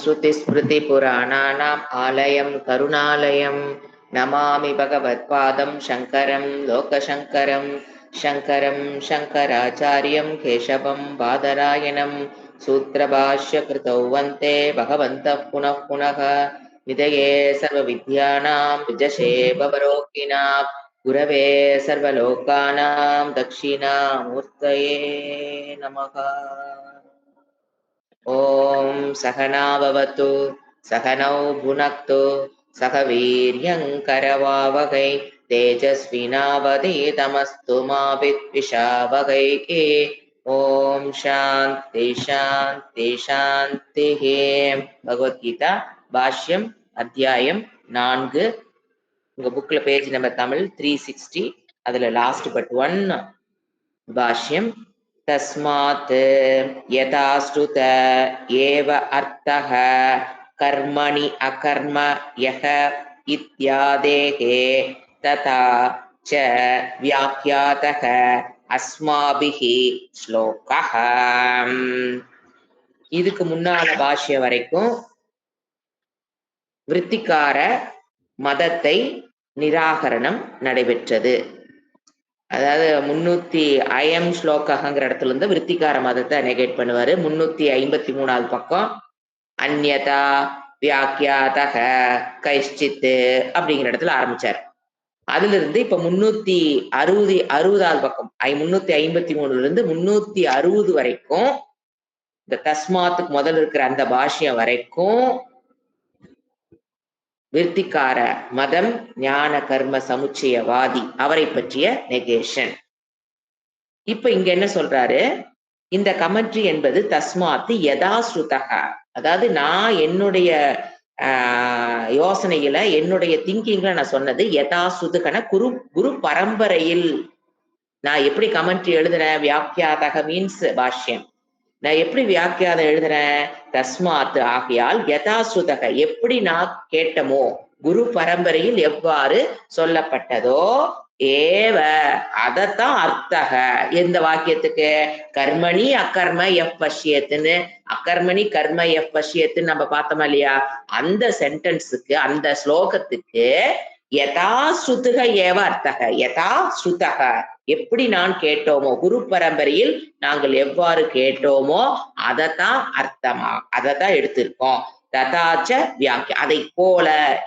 श्रुतिस्मृतिपुराणानाम् आलयं करुणालयं नमामि भगवत्पादं शङ्करं लोकशङ्करं शङ्करं शङ्कराचार्यं केशवं बादरायणं सूत्रभाष्यकृतौ वन्ते भगवन्तः पुनः पुनः निधये सर्वविद्यानां विजशे भवरोगिणां गुरवे सर्वलोकानां दक्षिणामूर्तये नमः। ॐ सहना भवतु सहनौ भुनक्तु सह वीर्यङ्करवावहै तेजस्विनावधीतमस्तु मा विद्विषावहै। ॐ शान्ति शान्ति शान्तिः। भगवद्गीता भाष्यम् अध्यायम् 4 உங்க புக்ல பேஜ் நம்பர் தமிழ் 360 அதுல லாஸ்ட் பட் 1 भाष्यं तस्मात् यथा श्रुत एव अर्थः कर्मणि अकर्म यः इत्यादेः तथा च व्याख्यातः अस्माभिः श्लोकः। இதுக்கு முன்னால பாஷ்யம் வரைக்கும் விருத்திகார மதத்தை நிராகரணம் நடைபெற்றது. அதாவது 300 அயம் ஸ்லோகங்கிற இடத்துல இருந்து விருத்திகார மதத்தை நெகேட் பண்ணுவாரு. 353வது பக்கம் அந்யதா வியாக்கியாதக கைஷ்சித் அப்படிங்கிற இடத்துல ஆரம்பிச்சார். அதுல இருந்து இப்ப 360வது பக்கம் 353 இருந்து 360 வரைக்கும் இந்த தஸ்மாத்துக்கு முதல்ல இருக்கிற அந்த பாஷ்யம் வரைக்கும் விருத்திகார மதம் ஞான கர்ம சமுச்சயவாதி அவரை பற்றிய நெகேஷன். இப்ப இங்க என்ன சொல்றாரு, இந்த கமெண்ட்ரி என்பது தஸ்மாத்து யதாஸ்ருதக, அதாவது நான் என்னுடைய யோசனையில என்னுடைய திங்கிங்ல நான் சொன்னது யதாஸ்ருதகன குரு பரம்பரையில் நான் எப்படி கமெண்ட்ரி எழுதுறேன். வியாக்கியாதக மீன்ஸ் பாஷ்யம். நான் எப்படி வியாக்கியாதம் எழுதுறேன், தஸ்மாத் ஆகையால் யதாஸ்ருதக எப்படி நான் கேட்டமோ குரு பரம்பரையில் எவ்வாறு சொல்லப்பட்டதோ ஏவ அதத்தான் அர்த்தக. எந்த வாக்கியத்துக்கு கர்மணி அக்கர்ம எஃப் பஷ்யத்துன்னு அக்கர்மணி கர்ம எஃப் பஷ்யத்துன்னு நம்ம பார்த்தோமா இல்லையா, அந்த சென்டென்ஸுக்கு அந்த ஸ்லோகத்துக்கு யதா ஸ்ருதக ஏவ அர்த்தக. யதா ஸ்ருதக எப்படி நான் கேட்டோமோ குரு பரம்பரையில் நாங்கள் எவ்வாறு கேட்டோமோ அதத்தான் அர்த்தமா அதத்தான் எடுத்திருக்கோம். ததாச்ச வியாக்கியா அதை போல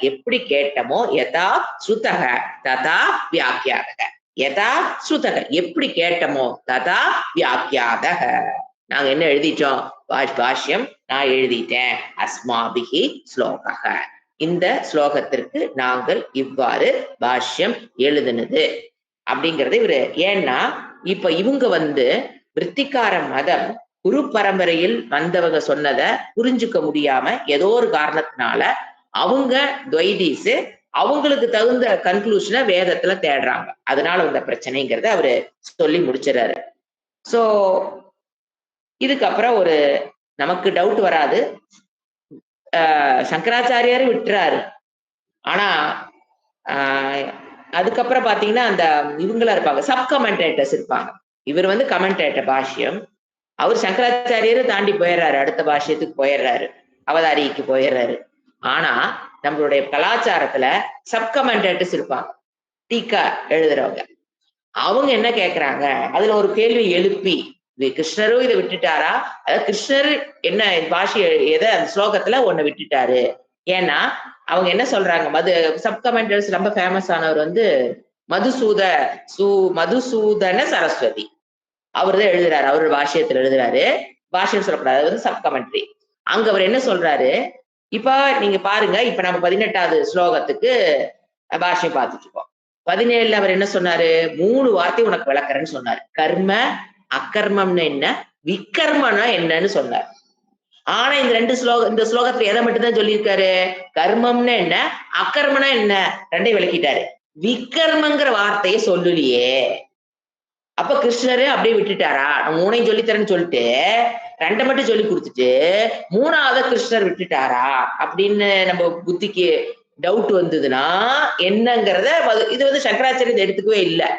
எப்படி கேட்டமோ யதா ஸ்ருதக ததா வியாக்கியாதக. யதா ஸ்ருதக எப்படி கேட்டமோ ததா வியாக்கியாதக. நாங்க என்ன எழுதிட்டோம், பாஷ்யம் நான் எழுதிட்டேன். அஸ்மாபிஹி ஸ்லோகக, இந்த ஸ்லோகத்திற்கு நாங்கள் இவ்வாறு பாஷ்யம் எழுதுனது அப்படிங்கறது இவரு. ஏன்னா இப்ப இவங்க விருத்திகார மதம் குரு பரம்பரையில் வந்தவங்க சொன்னதை புரிஞ்சுக்க முடியாம ஏதோ ஒரு காரணத்தினால அவங்க துவைதீஸ் அவங்களுக்கு தகுந்த கன்க்ளூஷனை வேதத்துல தேடுறாங்க. அதனால வந்த பிரச்சனைங்கிறத அவரு சொல்லி முடிச்சிடறாரு. சோ இதுக்கப்புறம் ஒரு நமக்கு டவுட் வராது. சங்கராச்சாரியாரு விட்டுறாரு. ஆனா அதுக்கப்புறம் பாத்தீங்கன்னா அந்த இவங்களா இருப்பாங்க, சப் கமெண்டேட்டர்ஸ் இருப்பாங்க. இவர் கமெண்டேட்டர் பாஷ்யம், அவர் சங்கராச்சாரியரை தாண்டி போயிடுறாரு, அடுத்த பாஷ்யத்துக்கு போயிடுறாரு, அவதாரிக்கு போயிடுறாரு. ஆனா நம்மளுடைய கலாச்சாரத்துல சப் கமெண்டேட்டர்ஸ் இருப்பாங்க, டீக்கா எழுதுறவங்க. அவங்க என்ன கேக்குறாங்க, அதுல ஒரு கேள்வி எழுப்பி கிருஷ்ணரும் இதை விட்டுட்டாரா, அதாவது கிருஷ்ணர் என்ன பாஷ்ய எதை அந்த ஸ்லோகத்துல ஒண்ணு விட்டுட்டாரு. ஏன்னா அவங்க என்ன சொல்றாங்க, சப் கமெண்டர்ஸ் ரொம்ப ஃபேமஸ் ஆனவர் மதுசூதன சரஸ்வதி. அவர்தான் எழுதுறாரு, அவரோட பாஷ்யத்துல எழுதுறாரு. பாஷ்யம் சொல்லக்கூடாது, அது சப் கமெண்ட்ரி. அங்க அவர் என்ன சொல்றாரு, இப்ப நீங்க பாருங்க, இப்ப நம்ம 18வது ஸ்லோகத்துக்கு பாஷ்யம் பார்த்துட்டு இருக்கோம். 17ல அவர் என்ன சொன்னாரு, 3 வார்த்தை உனக்கு விளக்குறேன்னு சொன்னாரு. கர்ம அக்கர்மம்னு என்ன, விக்கர்மனா என்னன்னு சொன்னார். ஆனா இந்த ஸ்லோகத்துல எதை மட்டும் தான் சொல்லியிருக்காரு, கர்மம்னு என்ன அக்கர்மனா என்ன ரெண்டையும் விளக்கிட்டாரு. விக்கர்மங்கிற வார்த்தையை சொல்லலையே. அப்ப கிருஷ்ணரு அப்படியே விட்டுட்டாரா, 3ஐயும் சொல்லித்தரேன்னு சொல்லிட்டு 2 மட்டும் சொல்லி கொடுத்துட்டு 3வது கிருஷ்ணர் விட்டுட்டாரா அப்படின்னு நம்ம புத்திக்கு டவுட் வந்ததுன்னா என்னங்கிறத இது சங்கராச்சாரியத்தை எடுத்துக்கவே இல்லை.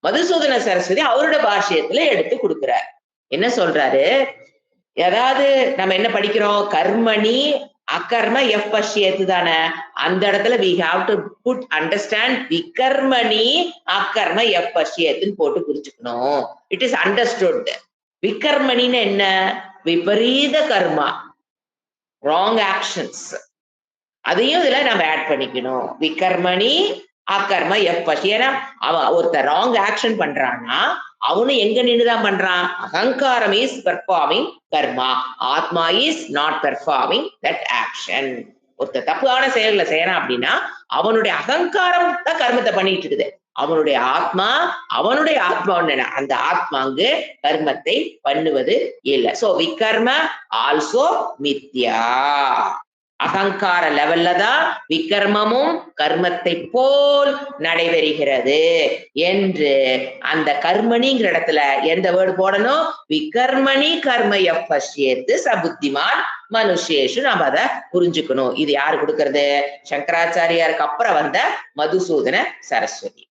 மதுசூதன சரஸ்வதி அவரோட பாஷ்யத்துல எடுத்து கொடுக்கிறார். என்ன சொல்றாரு, அதாவது நம்ம என்ன படிக்கிறோம், கர்மணி அகர்ம எஃப் பஷ்யத்து தானே. அந்த இடத்துல we have to put understand விகர்மணி அகர்ம எஃப் பஷ்யத்துன்னு போட்டு புரிஞ்சுக்கணும். It is understood. விகர்மணின்னு என்ன? விபரீத கர்மா, ராங் ஆக்ஷன்ஸ். அதையும் இதுல நம்ம ஆட் பண்ணிக்கணும். விகர்மணி அகர்ம எஃப் பஷ்ய. ஏன்னா அவன் ஒருத்தர் ராங் ஆக்ஷன் பண்றான்னா அவனு எங்க நின்றுதான் பண்றான்? அகங்காரம் இஸ் பெர்ஃபார்மிங் கர்மா, ஆத்மா is not performing that action. ஒருத்தர் தப்பான செயல்களை செய்யறான் அப்படின்னா அவனுடைய அகங்காரம் தான் கர்மத்தை பண்ணிட்டு இருக்குது. அவனுடைய ஆத்மா அந்த ஆத்மாங்கு கர்மத்தை பண்ணுவது இல்லை. சோ விகர்ம ஆல்சோ மித்யா. அகங்கார லெவல்ல தான் விகர்மமும் கர்மத்தை போல் நடைபெறுகிறது என்று அந்த கர்மணிங்கிற இடத்துல எந்த வேர்டு போடணும்? விகர்மணி கர்ம எஃப் பஷ்யத்து சபுத்திமான் மனுஷேஷு. நாம அதை புரிஞ்சுக்கணும். இது யாரு கொடுக்கறது? சங்கராச்சாரியாருக்கு அப்புறம் வந்த மதுசூதன சரஸ்வதி.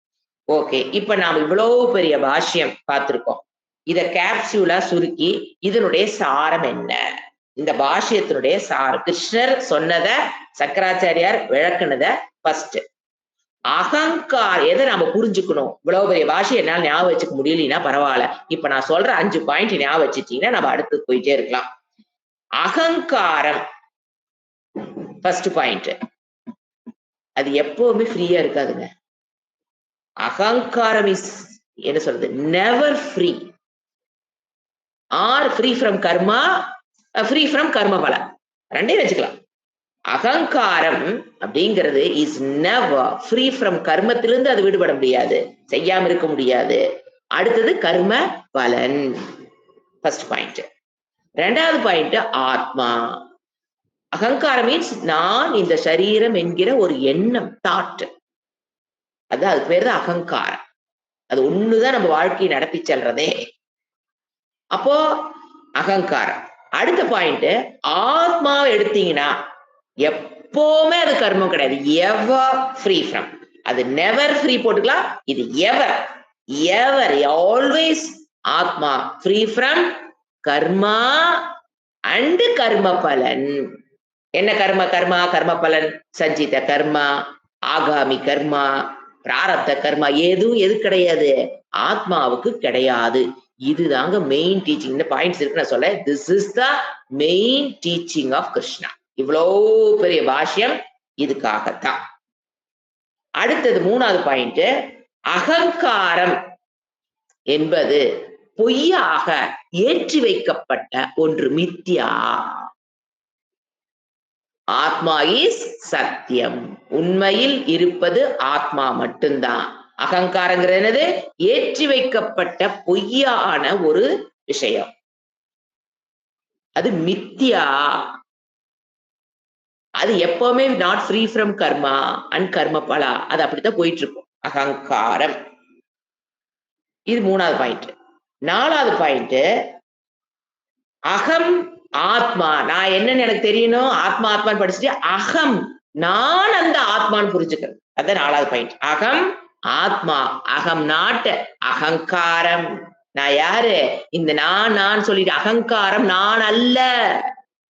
ஓகே, இப்ப நாம இவ்வளவு பெரிய பாஷ்யம் பார்த்திருக்கோம். இத கேப்சூலா சுருக்கி இதனுடைய சாரம் என்ன? இந்த பாஷ்யத்தினுடைய சாரம் கிருஷ்ணர் சொன்னத சங்கராச்சாரியார் விளக்குனத ஃபர்ஸ்ட். எதை நாம புரிஞ்சுக்கணும்? இவ்வளவு பெரிய பாஷை என்னால் ஞாபகம் வச்சுக்க முடியலன்னா பரவாயில்ல. இப்ப நான் சொல்ற 5 பாயிண்ட் ஞாபகம் வச்சுட்டீங்கன்னா நம்ம அடுத்து போயிட்டே இருக்கலாம். அகங்காரம் ஃபர்ஸ்ட் பாயிண்ட். அது எப்பவுமே ஃப்ரீயா இருக்காதுங்க. அகங்காரம் இஸ் என்ன சொல்றது? Never free. Or free from karma, free from கர்ம பல, ரெண்டையும் வச்சுக்கலாம். அகங்காரம் அப்படிங்கிறது இஸ் நெவர் ஃப்ரீ ஃப்ரம் கர்மத்திலிருந்து அது விடுபட முடியாது, செய்யாம இருக்க முடியாது. அடுத்தது கர்ம பலன், ஃபர்ஸ்ட் பாயிண்ட். ரெண்டாவது பாயிண்ட் ஆத்மா. அகங்காரம் மீன்ஸ் நான் இந்த சரீரம் என்கிற ஒரு எண்ணம், தாட். அது அதுக்கு பேர் தான் அகங்காரம். அது ஒண்ணுதான் நம்ம வாழ்க்கையை நடத்தி செல்றதே. அப்போ அகங்காரம். அடுத்த பாயிண்ட் ஆத்மாவை எடுத்தீங்கன்னா எப்பவுமே அது கர்மம் கிடையாது. எவர் ஃப்ரீ ஃப்ரம். அது நெவர் ஃப்ரீ போட்டுக்கலாம். இது எவர் எவர் ஆல்வேஸ் ஆத்மா ஃப்ரீ ஃப்ரம் கர்மா அண்ட் கர்ம பலன். என்ன கர்ம? கர்ம பலன் சஞ்சித கர்மா, ஆகாமி கர்மா, பிராரப்த கர்மா எதுவும் எது கிடையாது, ஆத்மாவுக்கு கிடையாது. இதுதாங்க மெயின் டீச்சிங். இந்த பாயிண்ட்ஸ் இருக்கு நான் சொல்ல. This is the main teaching of Krishna. இவ்வளோ பெரிய பாஷ்யம் இதுக்காகத்தான். அடுத்தது மூணாவது பாயிண்ட், அகங்காரம் என்பது பொய்யாக ஏற்றி வைக்கப்பட்ட ஒன்று, மித்யா. ஆத்மா இஸ் சத்தியம். உண்மையில் இருப்பது ஆத்மா மட்டும்தான். அகங்காரங்கிறது என்னது? ஏற்றி வைக்கப்பட்ட பொய்யான ஒரு விஷயம். அது மித்யா. அது எப்பவுமே not free from karma and கர்ம பலா. அது அப்படித்தான் போயிட்டு இருக்கும் அகங்காரம். இது மூணாவது பாயிண்ட். நாலாவது பாயிண்ட், அகம் ஆத்மா. நான் என்னன்னு எனக்கு தெரியணும். ஆத்மா ஆத்மான்னு படிச்சுட்டு அகம் நான் அந்த ஆத்மான்னு புரிஞ்சுக்கிறேன். அதான் நாலாவது பாயிண்ட். அகம் ஆத்மா. அகம் நாட் அகங்காரம். நான் யாரு? இந்த நான் சொல்லிட்டு அகங்காரம் நான் அல்ல.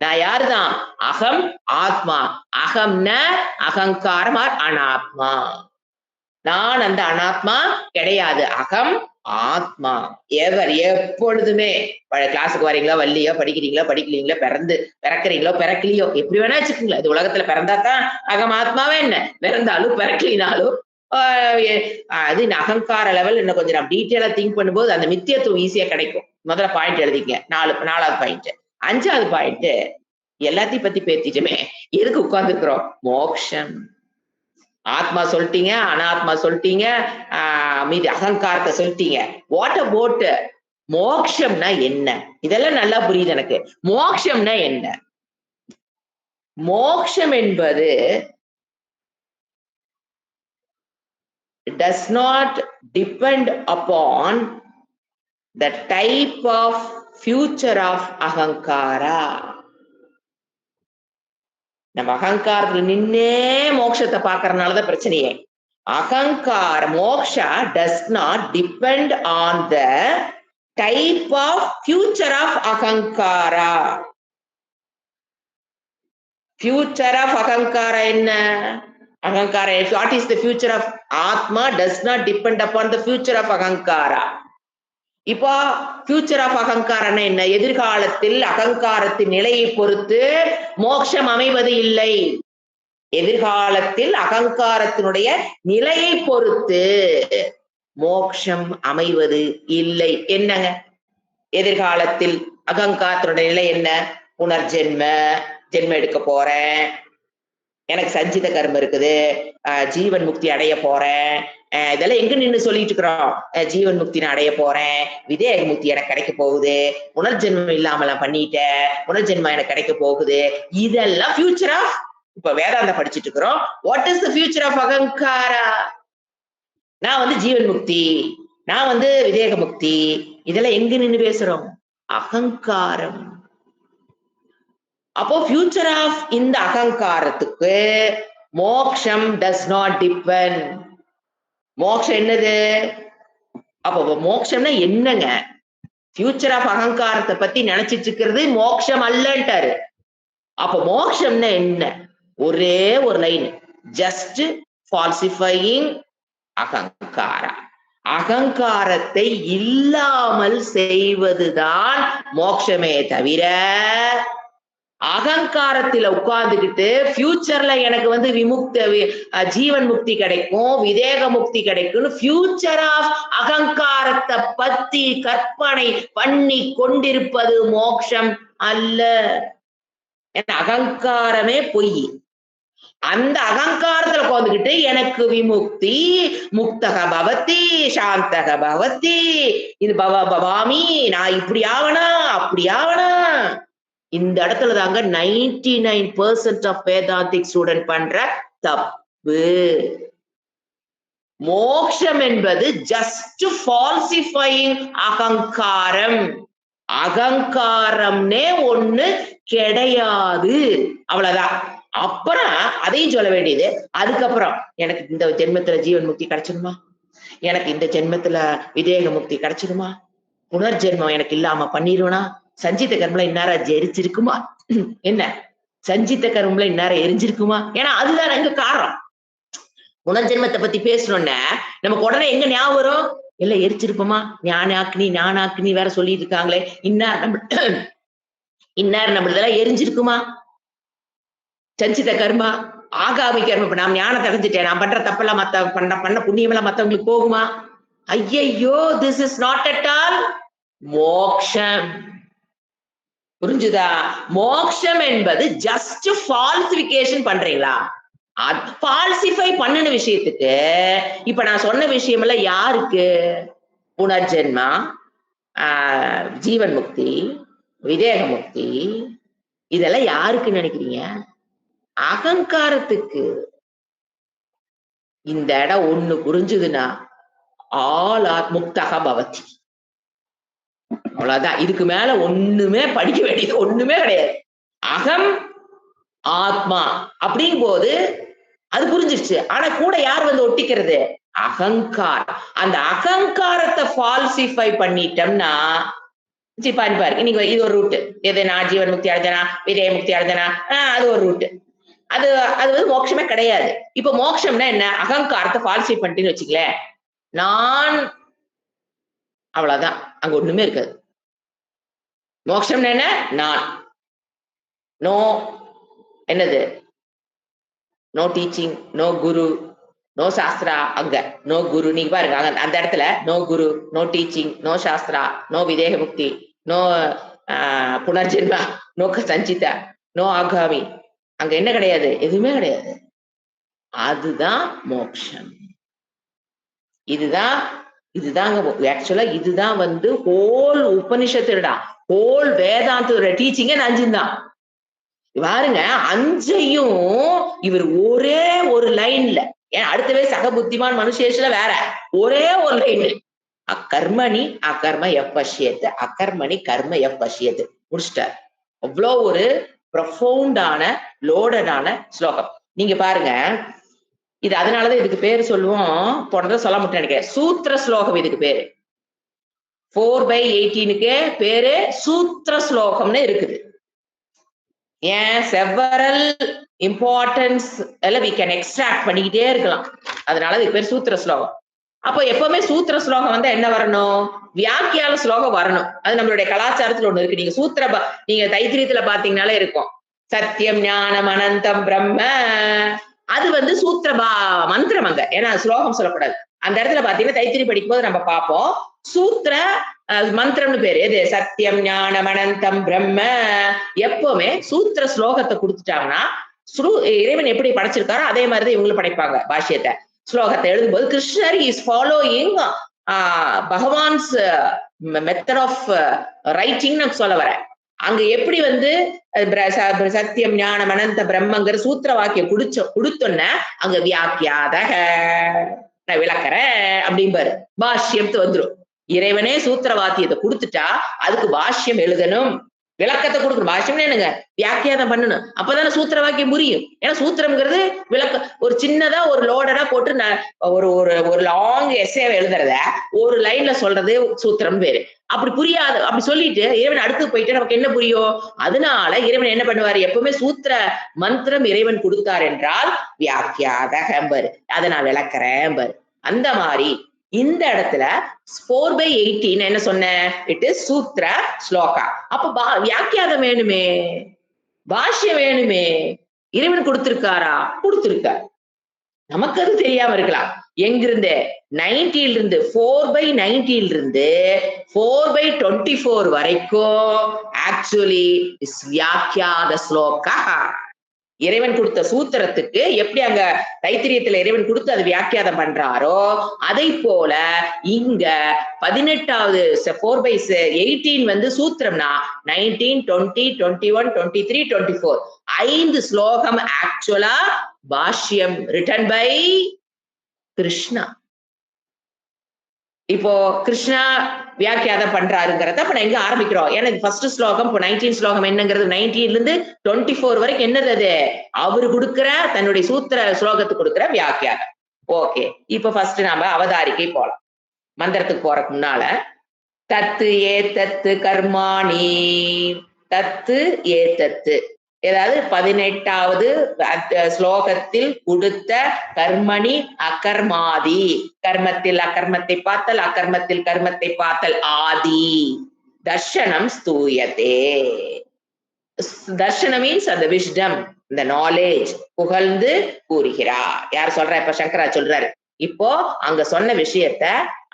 நான் யாருதான்? அகம் ஆத்மா. அகம் ந அகங்காரம் ஆர் அனாத்மா. நான் அந்த அனாத்மா கிடையாது. அகம் ஆத்மா. எவர் எப்பொழுதுமே கிளாஸுக்கு வரீங்களோ வரலையோ, படிக்கிறீங்களோ பிறக்கிறீங்களோ பிறக்கலையோ, எப்படி வேணா வச்சுக்கோங்களேன். இது உலகத்துல பிறந்தாதான் அகம் ஆத்மாவே, என்ன பிறந்தாலும் பிறக்கலினாலும் அது அகங்கார லெவல். இன்னும் கொஞ்சம் நம்ம டீட்டெயிலா திங்க் பண்ணும்போது அந்த மித்தியத்துவம் ஈஸியா கிடைக்கும். முதல்ல பாயிண்ட் எழுதிக்க. நாலாவது பாயிண்ட். அஞ்சாவது பாயிண்ட், எல்லாத்தையும் பத்தி பேத்திட்டுமே, எதுக்கு உட்கார்ந்துருக்கிறோம்? மோக்ஷம். ஆத்மா சொல்லிட்டீங்க, அனாத்மா சொல்லிட்டீங்க, மீதி அகங்காரத்தை சொல்லிட்டீங்க. வாட் அபவுட் மோக்ஷம்னா என்ன? இதெல்லாம் நல்லா புரியுது எனக்கு. மோக்ஷம்னா என்ன? மோக்ஷம் என்பது does not depend upon the type of future of ahankara. நம்ம அகங்காரத்துல நின்னே மோட்சத்தை பாக்குறதுனாலதான் பிரச்சனையே. அகங்கார moksha does not depend on the type of future of ahankara. Future of ahankara என்ன? அகங்கார, what is the future of ஆத்மா does not depend upon the future of அகங்காரா. இப்போ future of அகங்காரன் என்ன? எதிர்காலத்தில் அகங்காரத்தின் நிலையை பொறுத்து மோட்சம் அமைவது இல்லை. எதிர்காலத்தில் அகங்காரத்தினுடைய நிலையை பொறுத்து மோட்சம் அமைவது இல்லை. என்னங்க எதிர்காலத்தில் அகங்காரத்தினுடைய நிலை என்ன? புனர்ஜென்ம, ஜென்மம் எடுக்க போறேன், எனக்கு சஞ்சித கர்மம் இருக்குது, ஜீவன் முக்தி அடைய போறேன், இதெல்லாம் எங்க நின்று சொல்லிட்டு இருக்கிறோம்? ஜீவன் முக்தி நான் அடைய போறேன், விதேக முக்தி எனக்கு கிடைக்க போகுது, புனர்ஜென்மம் இல்லாம நான் பண்ணிட்டேன், புனர்ஜென்மம் எனக்கு கிடைக்க போகுது. இதெல்லாம் ஃபியூச்சர் ஆஃப், இப்ப வேதாந்தம் படிச்சுட்டு இருக்கிறோம். What is the future of அகங்காரா? நான் வந்து ஜீவன் முக்தி, நான் வந்து விதேக முக்தி, இதெல்லாம் எங்க நின்று பேசுறோம்? அகங்காரம். அப்போ ஃபியூச்சர் ஆஃப் இந்த அகங்காரத்துக்கு மோக்ஷம் டஸ் நாட் டிபெண்ட். மோக்ஷம் என்னது? அப்போ மோக்ஷம்னா என்னங்க? ஃபியூச்சர் ஆஃப் அகங்காரத்தை பத்தி நினைச்சிட்டு இருக்கிறது மோக்ஷம் அல்லன்ட்டாரு. அப்ப மோக்ஷம்னா என்ன? ஒரே ஒரு லைன், ஜஸ்ட் ஃபால்சிஃபையிங் அகங்காரா. அகங்காரத்தை இல்லாமல் செய்வதுதான் மோட்சமே தவிர, அகங்காரத்துல உட்கார்ந்துகிட்டு ஃபியூச்சர்ல எனக்கு வந்து ஜீவன் முக்தி கிடைக்கும், விதேக முக்தி கிடைக்கும், ஃபியூச்சர் ஆஃப் அகங்காரத்தை பத்தி கற்பனை பண்ணி கொண்டிருப்பது மோட்சம் அல்ல. அகங்காரமே பொய். அந்த அகங்காரத்துல உட்கார்ந்துகிட்டு எனக்கு விமுக்தி, முக்தக பவதி, சாந்தக பவதி, இது பவாமி, நான் இப்படி ஆவனா அப்படி ஆவனா. இந்த இடத்துல தாங்க 99% ஆஃப் வேதாந்திக் ஸ்டூடெண்ட் பண்ற தப்பு. மோக்ஷம் என்பது ஜஸ்ட் ஃபால்சிஃபையிங் அகங்காரம். அகங்காரம்னே ஒண்ணு கிடையாது, அவ்வளவுதான். அப்புறம் அதையும் சொல்ல வேண்டியது, அதுக்கப்புறம் எனக்கு இந்த ஜென்மத்துல ஜீவன் முக்தி கிடைச்சிருமா, எனக்கு இந்த ஜென்மத்துல விதேக முக்தி கிடைச்சிருமா, புனர்ஜென்மம் எனக்கு இல்லாம பண்ணிடுவனா, சஞ்சித கர்மல இந்நேரம் எரிச்சிருக்குமா, என்ன சஞ்சித கர்மல இந்நேரம் எரிஞ்சிருக்குமா? ஏன்னா அதுதான் எங்க காரணம். புனர்ஜென்மத்தை பத்தி பேசணும்னா நமக்கு உடனே எங்க ஞாபகம் வரும்? இல்ல எரிச்சிருப்போமா, ஞானாக்னி வேற சொல்லிட்டு இருக்காங்களே, இன்னார் நம்மளதெல்லாம் எரிஞ்சிருக்குமா? சஞ்சித கர்மா, ஆகாமி கர்மம். இப்ப நான் ஞானத்தை அடைஞ்சிட்டேன், நான் பண்ற தப்பெல்லாம் பண்ண புண்ணியம் எல்லாம் மத்தவங்களுக்கு போகுமா? ஐயையோ, this is not at all மோக்ஷம். புரிஞ்சுதா? மோக்ஷம் என்பது ஜஸ்ட் ஃபால்சிஃபிகேஷன் பண்றீங்களா? ஃபால்சிஃபை பண்ணின விஷயத்துக்கு இப்ப நான் சொன்ன விஷயம் எல்லாம் யாருக்கு? புனர்ஜென்மா, ஜீவன் முக்தி, விதேக முக்தி, இதெல்லாம் யாருக்கு நினைக்கிறீங்க? அகங்காரத்துக்கு. இந்த இடம் ஒண்ணு புரிஞ்சுதுன்னா ஆல் ஆர் முக்தக பவதி, அவ்வளவுதான். இதுக்கு மேல ஒண்ணுமே படிக்க வேண்டியது ஒண்ணுமே கிடையாது. அகம் ஆத்மா அப்படிங்கும் போது அது புரிஞ்சிருச்சு. ஆனா கூட யார் வந்து ஒட்டிக்கிறது? அகங்கார். அந்த அகங்காரத்தை ஃபால்சிஃபை பண்ணிட்டோம்னா பாருங்க, நீங்க இது ஒரு ரூட்டு, எது நான் ஜீவன் முக்தி அடைஞ்சனா, விதேக முக்தி அடைஞ்சனா, அது ஒரு ரூட்டு. அது வந்து மோட்சமே கிடையாது. இப்ப மோட்சம்னா என்ன? அகங்காரத்தை ஃபால்சிஃபை பண்ணிட்டுன்னு வச்சுக்கலேன், நான் அவ்வளவுதான், அங்க ஒண்ணுமே இருக்காது. மோட்சம் என்ன? நான் நோ, என்னது, நோ டீச்சிங், நோ குரு, நோ சாஸ்திரா. அங்க நோ குரு. நீங்க பாருங்க அந்த இடத்துல நோ குரு, no teaching, no Sastra, no விதேக முக்தி, நோ புனர்ஜென்மா, நோ சஞ்சிதா, நோ ஆகாமி. அங்க என்ன கிடையாது? எதுவுமே கிடையாது. அதுதான் மோட்சம். இதுதாங்க ஆக்சுவலா இதுதான் வந்து ஹோல் உபனிஷத்தோட, ஹோல் வேதாந்தோட டீச்சிங்கே 5 தான். பாருங்க, 5ஐயும் இவர் ஒரே ஒரு லைன்ல, ஏன் அடுத்தவே சக புத்திமான் மனுஷேஷல வேற ஒரே ஒரு லைன், அக்கர்மணி அகர்ம எப்பசியத்து, அக்கர்மணி கர்ம எப்பசியத்து, முடிச்சிட்டார். அவ்வளோ ஒரு ப்ரொஃபவுண்டான லோடடான ஸ்லோகம். நீங்க பாருங்க, இது அதனாலதான் இதுக்கு பேரு சொல்லுவோம், போனதை சொல்ல மாட்டேன் நினைக்கிறேன், சூத்திர ஸ்லோகம். இதுக்கு பேரு 4/18 பேரு சூத்திர ஸ்லோகம்னு இருக்குது. ஏன் செவரல் இம்பார்ட்டன்ஸ் எல்லாம் we can extract பண்ணிக்கிட்டே இருக்கலாம். அதனால இது பேர் சூத்திர ஸ்லோகம். அப்போ எப்பவுமே சூத்திர ஸ்லோகம் வந்தா என்ன வரணும்? வியாக்கியான ஸ்லோகம் வரணும். அது நம்மளுடைய கலாச்சாரத்துல ஒண்ணு இருக்கு. நீங்க தைத்திரியத்துல பாத்தீங்கன்னாலே இருக்கும். சத்தியம் ஞானம் அனந்தம் பிரம்ம, அது வந்து சூத்திர மந்திரம் அங்க. ஏன்னா ஸ்லோகம் சொல்லக்கூடாது. அந்த இடத்துல பாத்தீங்கன்னா தைத்திரி படிக்கும்போது நம்ம பார்ப்போம் சூத்திர மந்திரம்னு பேரு. எது? சத்தியம் ஞானம் அனந்தம் பிரம்ம. எப்பவுமே சூத்திர ஸ்லோகத்தை கொடுத்துட்டாங்கன்னா இறைவன் எப்படி படைச்சிருக்காரோ அதே மாதிரிதான் இவங்களும் படைப்பாங்க பாஷ்யத்தை. ஸ்லோகத்தை எழுதும்போது கிருஷ்ணர் is following Bhagavan's method of writing நான் சொல்ல வரேன். அங்க எப்படி வந்து சத்தியம் ஞானம் அனந்த பிரம்மங்கிற சூத்திர வாக்கியம் கொடுத்தோன்ன அங்க வியாக்கியாதக நான் விளக்குறேன் அப்படிம்பாரு. பாஷ்யம்த்து வந்துரும். இறைவனே சூத்திர வாக்கியத்தை கொடுத்துட்டா அதுக்கு பாஷ்யம் எழுதணும், விளக்கத்தை கொடுக்கணும். பாஷ்யம் என்னங்க? வியாக்கியாதம் பண்ணணும். அப்பதானே சூத்திர வாக்கியம் புரியும். ஏன்னா சூத்திரம்ங்கிறது விளக்க ஒரு சின்னதா ஒரு லோடரா போட்டு ஒரு ஒரு லாங் எஸ்ஸே எழுதுறத ஒரு லைன்ல சொல்றது சூத்திரம் பேரு. அப்படி புரியாது. அப்படி சொல்லிட்டு இறைவன் அடுத்து போயிட்டு நமக்கு என்ன புரியும்? அதனால இறைவன் என்ன பண்ணுவாரு? எப்பவுமே சூத்திர மந்திரம் இறைவன் கொடுத்தார் என்றால் வியாக்கியாதகம்பர், அதை நான் விளக்குறேன் பாரு. அந்த மாதிரி இந்த இடத்துல 4/18 என்ன சொன்ன? இட் இஸ் சூத்ர ஸ்லோகா. அப்ப வியாக்கியாதம் வேணுமே, பாஷ்யம் வேணுமே. இறைவன் கொடுத்திருக்காரா? கொடுத்திருக்கார். நமக்கு அது தெரியாம இருக்கலாம். எங்கிருந்து 90 இருந்து 4/90 இருந்து 4/24 வரைக்கும் ஆக்சுவலி இஸ் வியாக்கியாத ஸ்லோகா. இறைவன் கொடுத்த சூத்திரத்துக்கு எப்படி அங்க தைத்திரியத்துல இறைவன் கொடுத்து அது வியாக்கியாதம் பண்றாரோ அதை போல இங்க 18வது 4/18 வந்து சூத்திரம்னா 19, 20, 21, 23, 24 5 ஸ்லோகம் ஆக்சுவலா பாஷ்யம் ரிட்டன் பை கிருஷ்ணா. இப்போ கிருஷ்ணா வியாக்கியாதம் பண்றாருங்கிறத அப்ப நான் எங்க ஆரம்பிக்கிறோம்? ஏன்னா ஃபர்ஸ்ட் ஸ்லோகம் இப்போ 19 ஸ்லோகம் என்னங்கிறது 19 இருந்து 24 வரைக்கும் என்னது? அது அவரு கொடுக்கிற தன்னுடைய சூத்திர ஸ்லோகத்துக்கு கொடுக்கிற வியாக்கியாதம். ஓகே, இப்ப ஃபர்ஸ்ட் நாம அவதாரிக்கை போலாம். மந்திரத்துக்கு போறதுக்கு முன்னால தத்து ஏத்தத்து கர்மாணி, தத்து ஏத்தத்து, ஏதாவது 18வது ஸ்லோகத்தில் கொடுத்த கர்மணி அகர்மாதி, கர்மத்தில் அகர்மத்தை பார்த்தல், அகர்மத்தில் கர்மத்தை பார்த்தல் ஆதி தர்ஷனம் ஸ்தூயதே. தர்ஷனம் மீன்ஸ் அந்த விஸ்டம், இந்த நாலேஜ் புகழ்ந்து கூறுகிறார். யார் சொல்ற? இப்ப சங்கரா சொல்றாரு. இப்போ அங்க சொன்ன விஷயத்த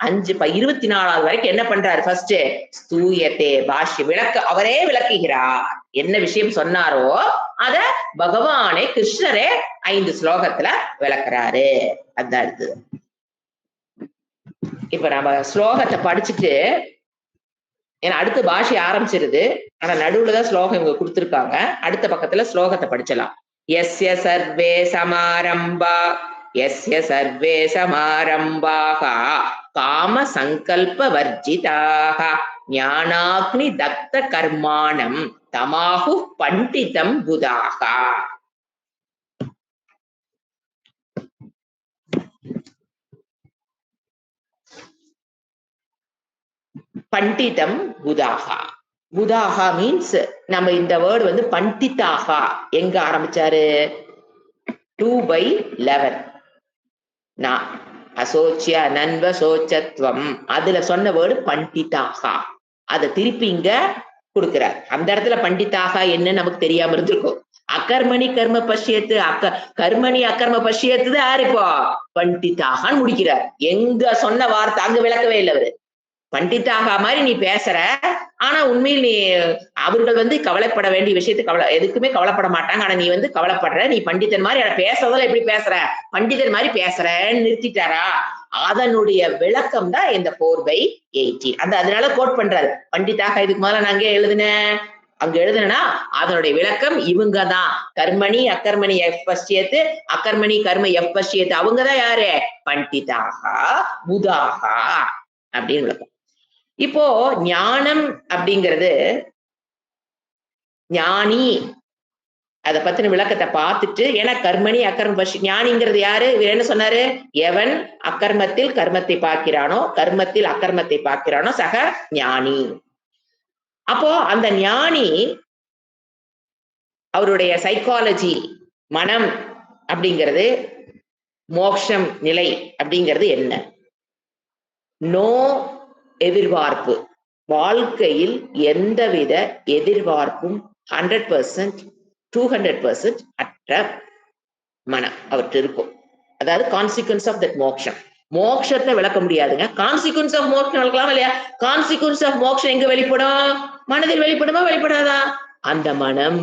24வது வரைக்கும் என்ன பண்றாரு? ஃபர்ஸ்ட் ஸ்தூயத்தே பாஷ்ய விளக்க, அவரே விளக்குகிறார். என்ன விஷயம் சொன்னாரோ அத பகவானே கிருஷ்ணரே 5 ஸ்லோகத்துல விளக்குறாரு. அதான் அடுத்தது. இப்ப நம்ம ஸ்லோகத்தை படிச்சுட்டு, ஏன்னா அடுத்த பாஷை ஆரம்பிச்சிருது, ஆனா நடுவுலதான் ஸ்லோகம் இவங்க கொடுத்திருக்காங்க. அடுத்த பக்கத்துல ஸ்லோகத்தை படிச்சலாம். யஸ்ய சர்வே சமாரம்பா, யஸ்ய சர்வே சமாரம்பாக காம சங்கல்ப வர்ஜிதாக ஞானாக்னி தக்த கர்மாணம் தமாஹு பண்டிதம் புதாக. பண்டிதம் புதாகா. புதாகா மீன்ஸ் நம்ம இந்த வேர்டு வந்து பண்டிதாகா எங்க ஆரம்பிச்சாரு? 2/11 நான் அசோச்சிய நன்வ சோச்சத்வம் அதுல சொன்ன வேர்டு பண்டிதாகா. அதை திருப்பி இங்க கொடுக்கிறார். அந்த இடத்துல பண்டிதாக என்ன நமக்கு தெரியாம இருந்திருக்கும். அகர்மணி கர்ம பஷ்யத்து, கர்மணி அகர்ம பஷ்யத்து யாரு? இப்போ பண்டிதாகான்னு முடிக்கிறார். எங்க சொன்ன வார்த்தை அங்க விளக்கவே இல்லை அவரு. பண்டிதாக மாதிரி நீ பேசுற, ஆனா உண்மையில் நீ அவர்கள் வந்து கவலைப்பட வேண்டிய விஷயத்துக்கு எதுக்குமே கவலைப்பட மாட்டாங்க. ஆனா நீ வந்து கவலைப்படுற, நீ பண்டிதன் மாதிரி பேசுறதால எப்படி பேசுற, பண்டிதன் மாதிரி பேசுறன்னு நிறுத்திட்டாரா? அதனுடைய விளக்கம் தான் இந்த 4/18. அதனால கோட் பண்றாரு. பண்டிதாக இதுக்கு முதல்ல நான் அங்க எழுதுனா அதனுடைய விளக்கம் இவங்கதான். கர்மணி அக்கர்மணி எஃப் பஷ்யத்து, அக்கர்மணி கர்ம எஃப் பஷ்யத்து, அவங்கதான் யாரு? பண்டிதாக புதாகா அப்படின்னு விளக்கம். இப்போ ஞானம் அப்படிங்கிறது, ஞானி அத பத்தின விளக்கத்தை பார்த்துட்டு, ஏன்னா கர்மணி அக்கர்ம பஷ், ஞானிங்கிறது யாரு? என்ன சொன்னாரு? எவன் அக்கர்மத்தில் கர்மத்தை பார்க்கிறானோ, கர்மத்தில் அக்கர்மத்தை பார்க்கிறானோ சக ஞானி. அப்போ அந்த ஞானி அவருடைய சைக்காலஜி மனம் அப்படிங்கிறது மோட்சம் நிலை அப்படிங்கிறது என்ன? நோ எதிர்பார்ப்பு, வாழ்க்கையில் எந்தவித எதிர்பார்ப்பும் 100% 200% அற்ற மனம் அவற்று இருக்கும். அதாவது கான்சிக்வன்ஸ் ஆஃப் தட் மோட்சம். மோட்சத்தை விளக்க முடியாதுங்க. கான்சிக்வன்ஸ் ஆஃப் மோட்சம் விளக்கலாம் இல்லையா? கான்சிக்வன்ஸ் ஆஃப் மோட்சம் எங்க வெளிப்படும்? மனதில் வெளிப்படுமா வெளிப்படாதா? அந்த மனம்,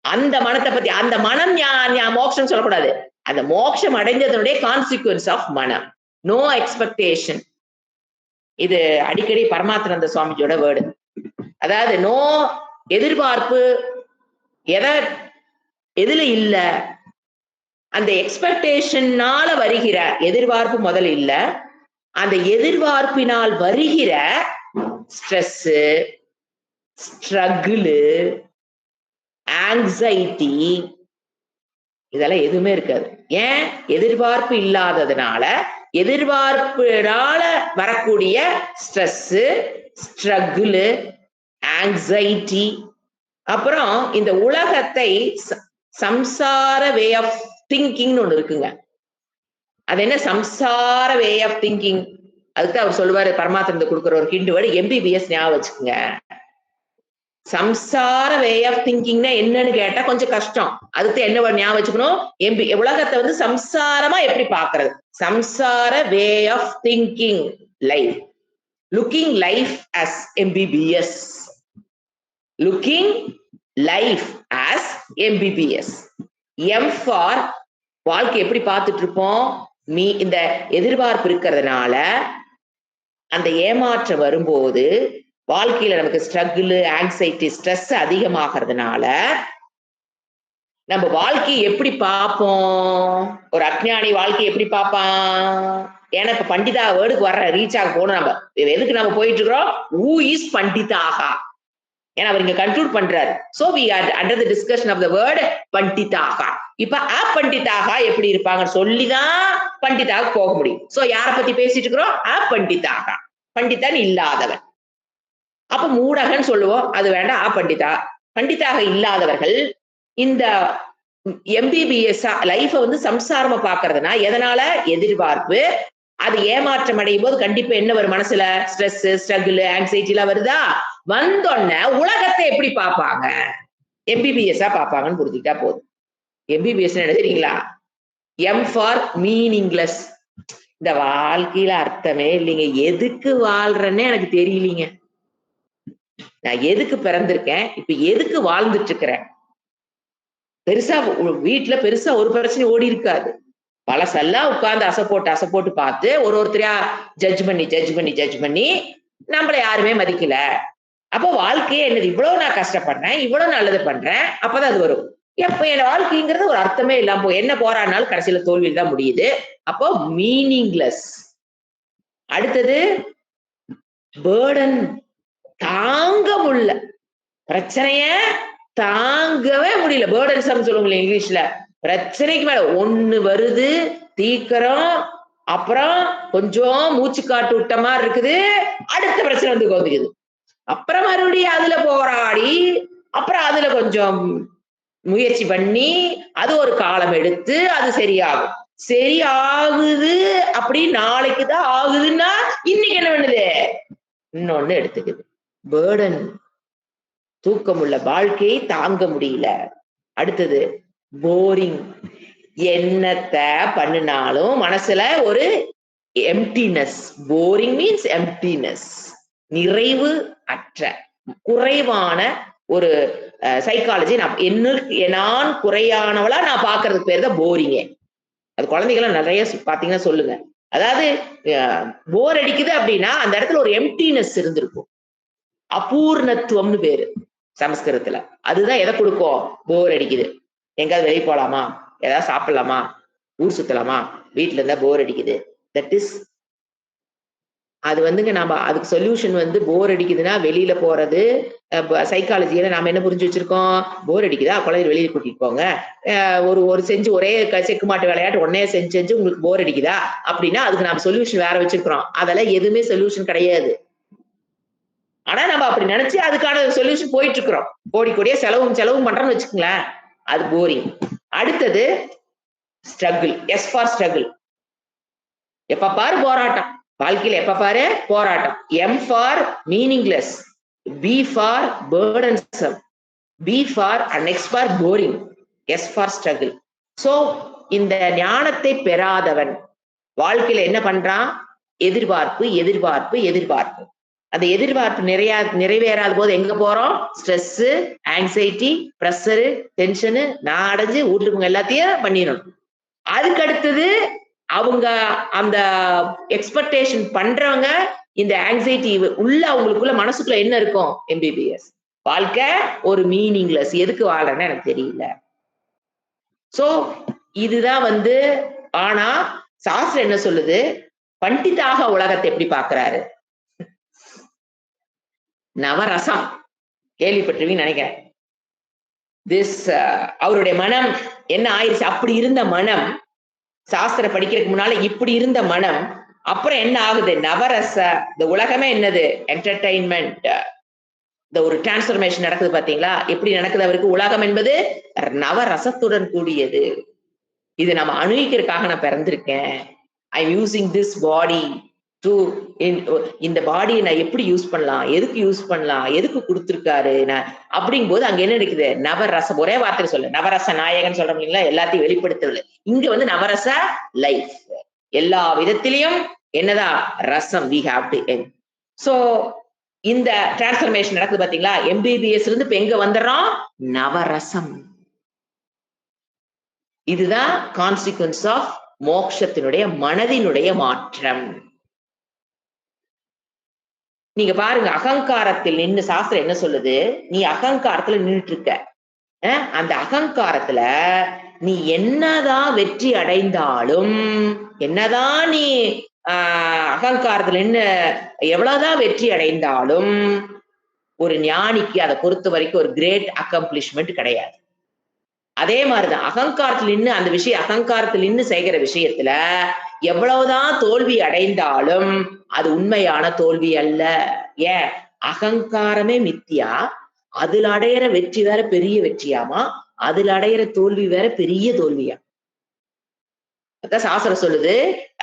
அந்த மனத்தை பத்தி, அந்த மனம் மோட்சம் சொல்லக்கூடாது. அந்த மோட்சம் அடைந்ததனுடைய கான்சிக்வன்ஸ் ஆஃப் மனம். No expectation. இது அடிக்கடி பரமாத்ம சுவாமிஜியோட வேர்டு. அதாவது நோ எதிர்பார்ப்பு, எதுல இல்ல, அந்த எக்ஸ்பெக்டேஷனால வருகிற எதிர்பார்ப்பு முதல்ல இல்ல, அந்த எதிர்பார்ப்பினால் வருகிற ஸ்ட்ரெஸ், ஸ்ட்ரகிள், ஆங்ஸைட்டி, இதெல்லாம் எதுவுமே இருக்காது. ஏன்? எதிர்பார்ப்பு இல்லாததுனால, எதிர்பார்ப்புனால வரக்கூடிய ஸ்ட்ரெஸ், ஸ்ட்ரகிள், ஆங்ஸைட்டி, அப்புறம் இந்த உலகத்தை சம்சார வே ஆஃப் திங்கிங்னு ஒண்ணு இருக்குங்க. அது என்ன சம்சார வே ஆஃப் திங்கிங்? அதுக்கு அவர் சொல்லுவாரு, பரமாத்மா கொடுக்குற ஒரு ஹிண்ட் வேர்டு MBBS ஞாபகம் வச்சுக்கோங்க. சம்சார வே ஆஃப் திங்கிங்னா என்னன்னு கேட்டா கொஞ்சம் கஷ்டம். அதுக்கு என்ன வேர்டு ஞாபகம் வச்சுக்கணும்? உலகத்தை வந்து சம்சாரமா எப்படி பாக்குறது? சம்சார way of thinking life. Looking life as MBBS. Looking life as MBBS. M for வாழ்க்கை எப்படி பார்த்துட்டு இருப்போம்? இந்த எதிர்பார்ப்பு இருக்கிறதுனால, அந்த ஏமாற்றம் வரும்போது வாழ்க்கையில நமக்கு ஸ்ட்ரகிள், ஆங்ஸைட்டி, ஸ்ட்ரெஸ் அதிகமாகிறதுனால நம்ம வாழ்க்கையை எப்படி பார்ப்போம்? ஒரு அஞ்ஞானி வாழ்க்கையை எப்படி பார்ப்பான்? ஏன்னா இப்ப பண்டிதா வேர்டுக்கு வர்ற ரீச் ஆக போகணும். நம்ம எதுக்கு நம்ம போயிட்டு இருக்கிறோம்? who is பண்டிதாக? ஏன்னா அவர் இங்க கன்க்ளூட் பண்றாரு. So we are under the discussion of the word பண்டிதாக. இப்ப பண்டிதாக எப்படி இருப்பாங்கன்னு சொல்லிதான் பண்டிதாக போக முடியும். சோ யார பத்தி பேசிட்டு இருக்கிறோம்? பண்டிதாக. பண்டிதன் இல்லாதவன். அப்ப மூடகன் சொல்லுவோம், அது வேண்டாம். பண்டிதா, பண்டிதாக இல்லாதவர்கள் இந்த MBBS லைஃப வந்து சம்சாரமா பாக்குறதுனா எதனால? எதிர்பார்ப்பு. அது ஏமாற்றம் அடையும் போது கண்டிப்பா என்ன வரும்? மனசுல ஸ்ட்ரெஸ், ஸ்ட்ரகிள், ஆங்ஸைட்டி எல்லாம் வருதா? வந்தோடனே உலகத்தை எப்படி பார்ப்பாங்க? MBBS பார்ப்பாங்கன்னு புரிஞ்சுக்கிட்டா போதும். MBBS என்ன தெரியுங்களா? M for meaningless. இந்த வாழ்க்கையில அர்த்தமே இல்லைங்க. எதுக்கு வாழ்றேன்னு எனக்கு தெரியலீங்க. நான் எதுக்கு பிறந்திருக்கேன்? இப்ப எதுக்கு வாழ்ந்துட்டு இருக்கிறேன்? பெருசா வீட்டுல பெருசா ஒரு பிரச்சனை ஓடி இருக்காது. பழசெல்லாம் உட்கார்ந்து அசை போட்டு பார்த்து ஒருத்தரையா ஜட்ஜ் பண்ணி நம்மள யாருமே மதிக்கல. அப்போ வாழ்க்கையே என்னது? இவ்வளவு நான் கஷ்டப்படுறேன், இவ்வளவு நல்லது பண்றேன், அப்பதான் அது வரும். எப்ப என் வாழ்க்கைங்கிறது ஒரு அர்த்தமே இல்லாம என்ன போராடினாலும் கடைசியில தோல்வியில் தான் முடியுது. அப்போ மீனிங்லெஸ். அடுத்தது பேர்டன். தாங்க முடியல, பிரச்சனைய தாங்கவே முடியல. பேர்டன் சம் சொல்லுவாங்க இங்கிலீஷ்ல. பிரச்சனைக்கு மேல ஒண்ணு வருது, தீக்கிறோம், அப்புறம் கொஞ்சம் மூச்சு காட்டு விட்ட மாதிரி இருக்குது, அடுத்த பிரச்சனை வந்து கொதிக்குது. அப்புறம் மறுபடியும் அதுல போராடி, அப்புறம் அதுல கொஞ்சம் முயற்சி பண்ணி, அது ஒரு காலம் எடுத்து அது சரியாகும். சரியாகுது அப்படி நாளைக்கு தான் ஆகுதுன்னா இன்னைக்கு என்ன பண்ணுது? இன்னொன்னு எடுத்துக்குது. பேர்டன். தூக்கமுள்ள வாழ்க்கையை தாங்க முடியல. அடுத்தது போரிங். என்னத்த பண்ணினாலும் மனசுல ஒரு எம்டினஸ். Boring means emptiness. நிறைவு அற்ற, குறைவான ஒரு சைக்காலஜி. நான் குறையானவளா நான் பாக்குறதுக்கு பேர் தான் போரிங்கே. அது குழந்தைகளாம் நிறைய பாத்தீங்கன்னா சொல்லுங்க. அதாவது போர் அடிக்குது அப்படின்னா அந்த இடத்துல ஒரு எம்டினஸ் இருந்திருக்கும். அபூர்ணத்துவம்னு பேரு சமஸ்கிருதத்துல. அதுதான் எதை கொடுக்கும்? போர் அடிக்குது, எங்காவது வெளியே போலாமா, ஏதாவது சாப்பிடலாமா, ஊர் சுத்தலாமா, வீட்டுல இருந்தா போர் அடிக்குது. தட் இஸ் அது வந்துங்க. நாம அதுக்கு சொல்யூஷன் வந்து போர் அடிக்குதுன்னா வெளியில போறது. சைக்காலஜியில நாம என்ன புரிஞ்சு வச்சிருக்கோம்? போர் அடிக்குதா, குழந்தை வெளியில கூட்டிட்டு போங்க. ஒரு செஞ்சு ஒரே செக்கு மாட்டு விளையாட்டு உடனே செஞ்சு உங்களுக்கு போர் அடிக்குதா அப்படின்னா அதுக்கு நாம சொல்யூஷன் வேற வச்சிருக்கிறோம். அதெல்லாம் எதுவுமே சொல்யூஷன் கிடையாது. ஆனா நம்ம அப்படி நினைச்சு அதுக்கான சொல்யூஷன் போயிட்டு இருக்கிறோம். கோடியா செலவும் பண்றோம்னு வச்சுக்கோங்களேன். அது போரிங். அடுத்தது ஸ்ட்ரகிள். S for struggle. எப்ப பாரு போராட்டம். வாழ்க்கையில எப்ப பாரு போராட்டம். M for meaningless. B for burdensome. B for and X for boring. S for struggle. So இந்த ஞானத்தை பெறாதவன் வாழ்க்கையில என்ன பண்றான்? எதிர்பார்ப்பு எதிர்பார்ப்பு எதிர்பார்ப்பு. அந்த எதிர்பார்ப்பு நிறைவேறாத போது எங்க போறோம்? ஸ்ட்ரெஸ், ஆங்ஸைட்டி, ப்ரெஷரு, டென்ஷனு, நான் அடைஞ்சு வீட்டுக்கு எல்லாத்தையும் பண்ணிடணும். அதுக்கு அடுத்தது அவங்க அந்த எக்ஸ்பெக்டேஷன் பண்றவங்க இந்த ஆங்ஸைட்டி உள்ள அவங்களுக்குள்ள மனசுக்குள்ள என்ன இருக்கும்? எம்பிபிஎஸ் வாழ்க்கை ஒரு மீனிங்லெஸ். எதுக்கு வாழறேன்னு எனக்கு தெரியல. சோ இதுதான் ஆனா சாஸ்திரம் என்ன சொல்லுது? பண்டிதாக உலகத்தை எப்படி பாக்குறாரு? நவரசம் கேள்விப்பட்டிருவீங்கன்னு நினைக்கிறேன். அவருடைய மனம் என்ன ஆயிடுச்சு? அப்படி இருந்த மனம், சாஸ்திர படிக்கிறதுக்கு முன்னால இப்படி இருந்த மனம் அப்புறம் என்ன ஆகுது? நவரச. இந்த உலகமே என்னது? என்டர்டைன்மெண்ட். இந்த ஒரு டிரான்ஸ்பர்மேஷன் நடக்குது பாத்தீங்களா? எப்படி நடக்குது அவருக்கு? உலகம் என்பது நவரசத்துடன் கூடியது. இது நம்ம அனுபவிக்கிறதுக்காக நான் பிறந்திருக்கேன். ஐ யூசிங் திஸ் பாடி டு இந்த பாடியை நான் எப்படி யூஸ் பண்ணலாம், எதுக்கு யூஸ் பண்ணலாம், எதுக்கு கொடுத்துருக்காரு நான் அப்படிங்கும் போது அங்க என்ன இருக்குது? நவரசம். ஒரே வார்த்தை சொல்ல, நவரச நாயகன் சொல்றோம் இல்லைங்களா? எல்லாத்தையும் வெளிப்படுத்துறது. இங்க நவரச லைஃப். எல்லா விதத்திலையும் என்னதான் ரசம் we have to end. So இந்த டிரான்ஸ்பர்மேஷன் நடக்குது பாத்தீங்களா? எம்பிபிஎஸ் இருந்து இப்ப எங்க வந்துடுறோம்? நவரசம். இதுதான் கான்சிக்வன்ஸ் ஆஃப் மோட்சத்தினுடைய மனதினுடைய மாற்றம். நீங்க பாருங்க, அகங்காரத்தில் நின்று சாஸ்திரம் என்ன சொல்லுது? நீ அகங்காரத்துல நின்றுட்டு இருக்க. அந்த அகங்காரத்துல நீ என்னதான் வெற்றி அடைந்தாலும், என்னதான் நீ அகங்காரத்துல நின்று எவ்வளவுதான் வெற்றி அடைந்தாலும், ஒரு ஞானிக்கு அதை பொறுத்த வரைக்கும் ஒரு கிரேட் அக்கம்ப்ளிஷ்மெண்ட் கிடையாது. அதே மாதிரிதான் அகங்காரத்தில் நின்று அந்த விஷயம் அகங்காரத்தில் நின்று செய்கிற விஷயத்துல எவ்வளவுதான் தோல்வி அடைந்தாலும் அது உண்மையான தோல்வி அல்ல. ஏன்? அகங்காரமே மித்தியா, அதுல அடையிற வெற்றி வேற பெரிய வெற்றியாமா, அதுல அடையிற தோல்வி வேற பெரிய தோல்வியா. அதான் சாஸ்திரம் சொல்லுது,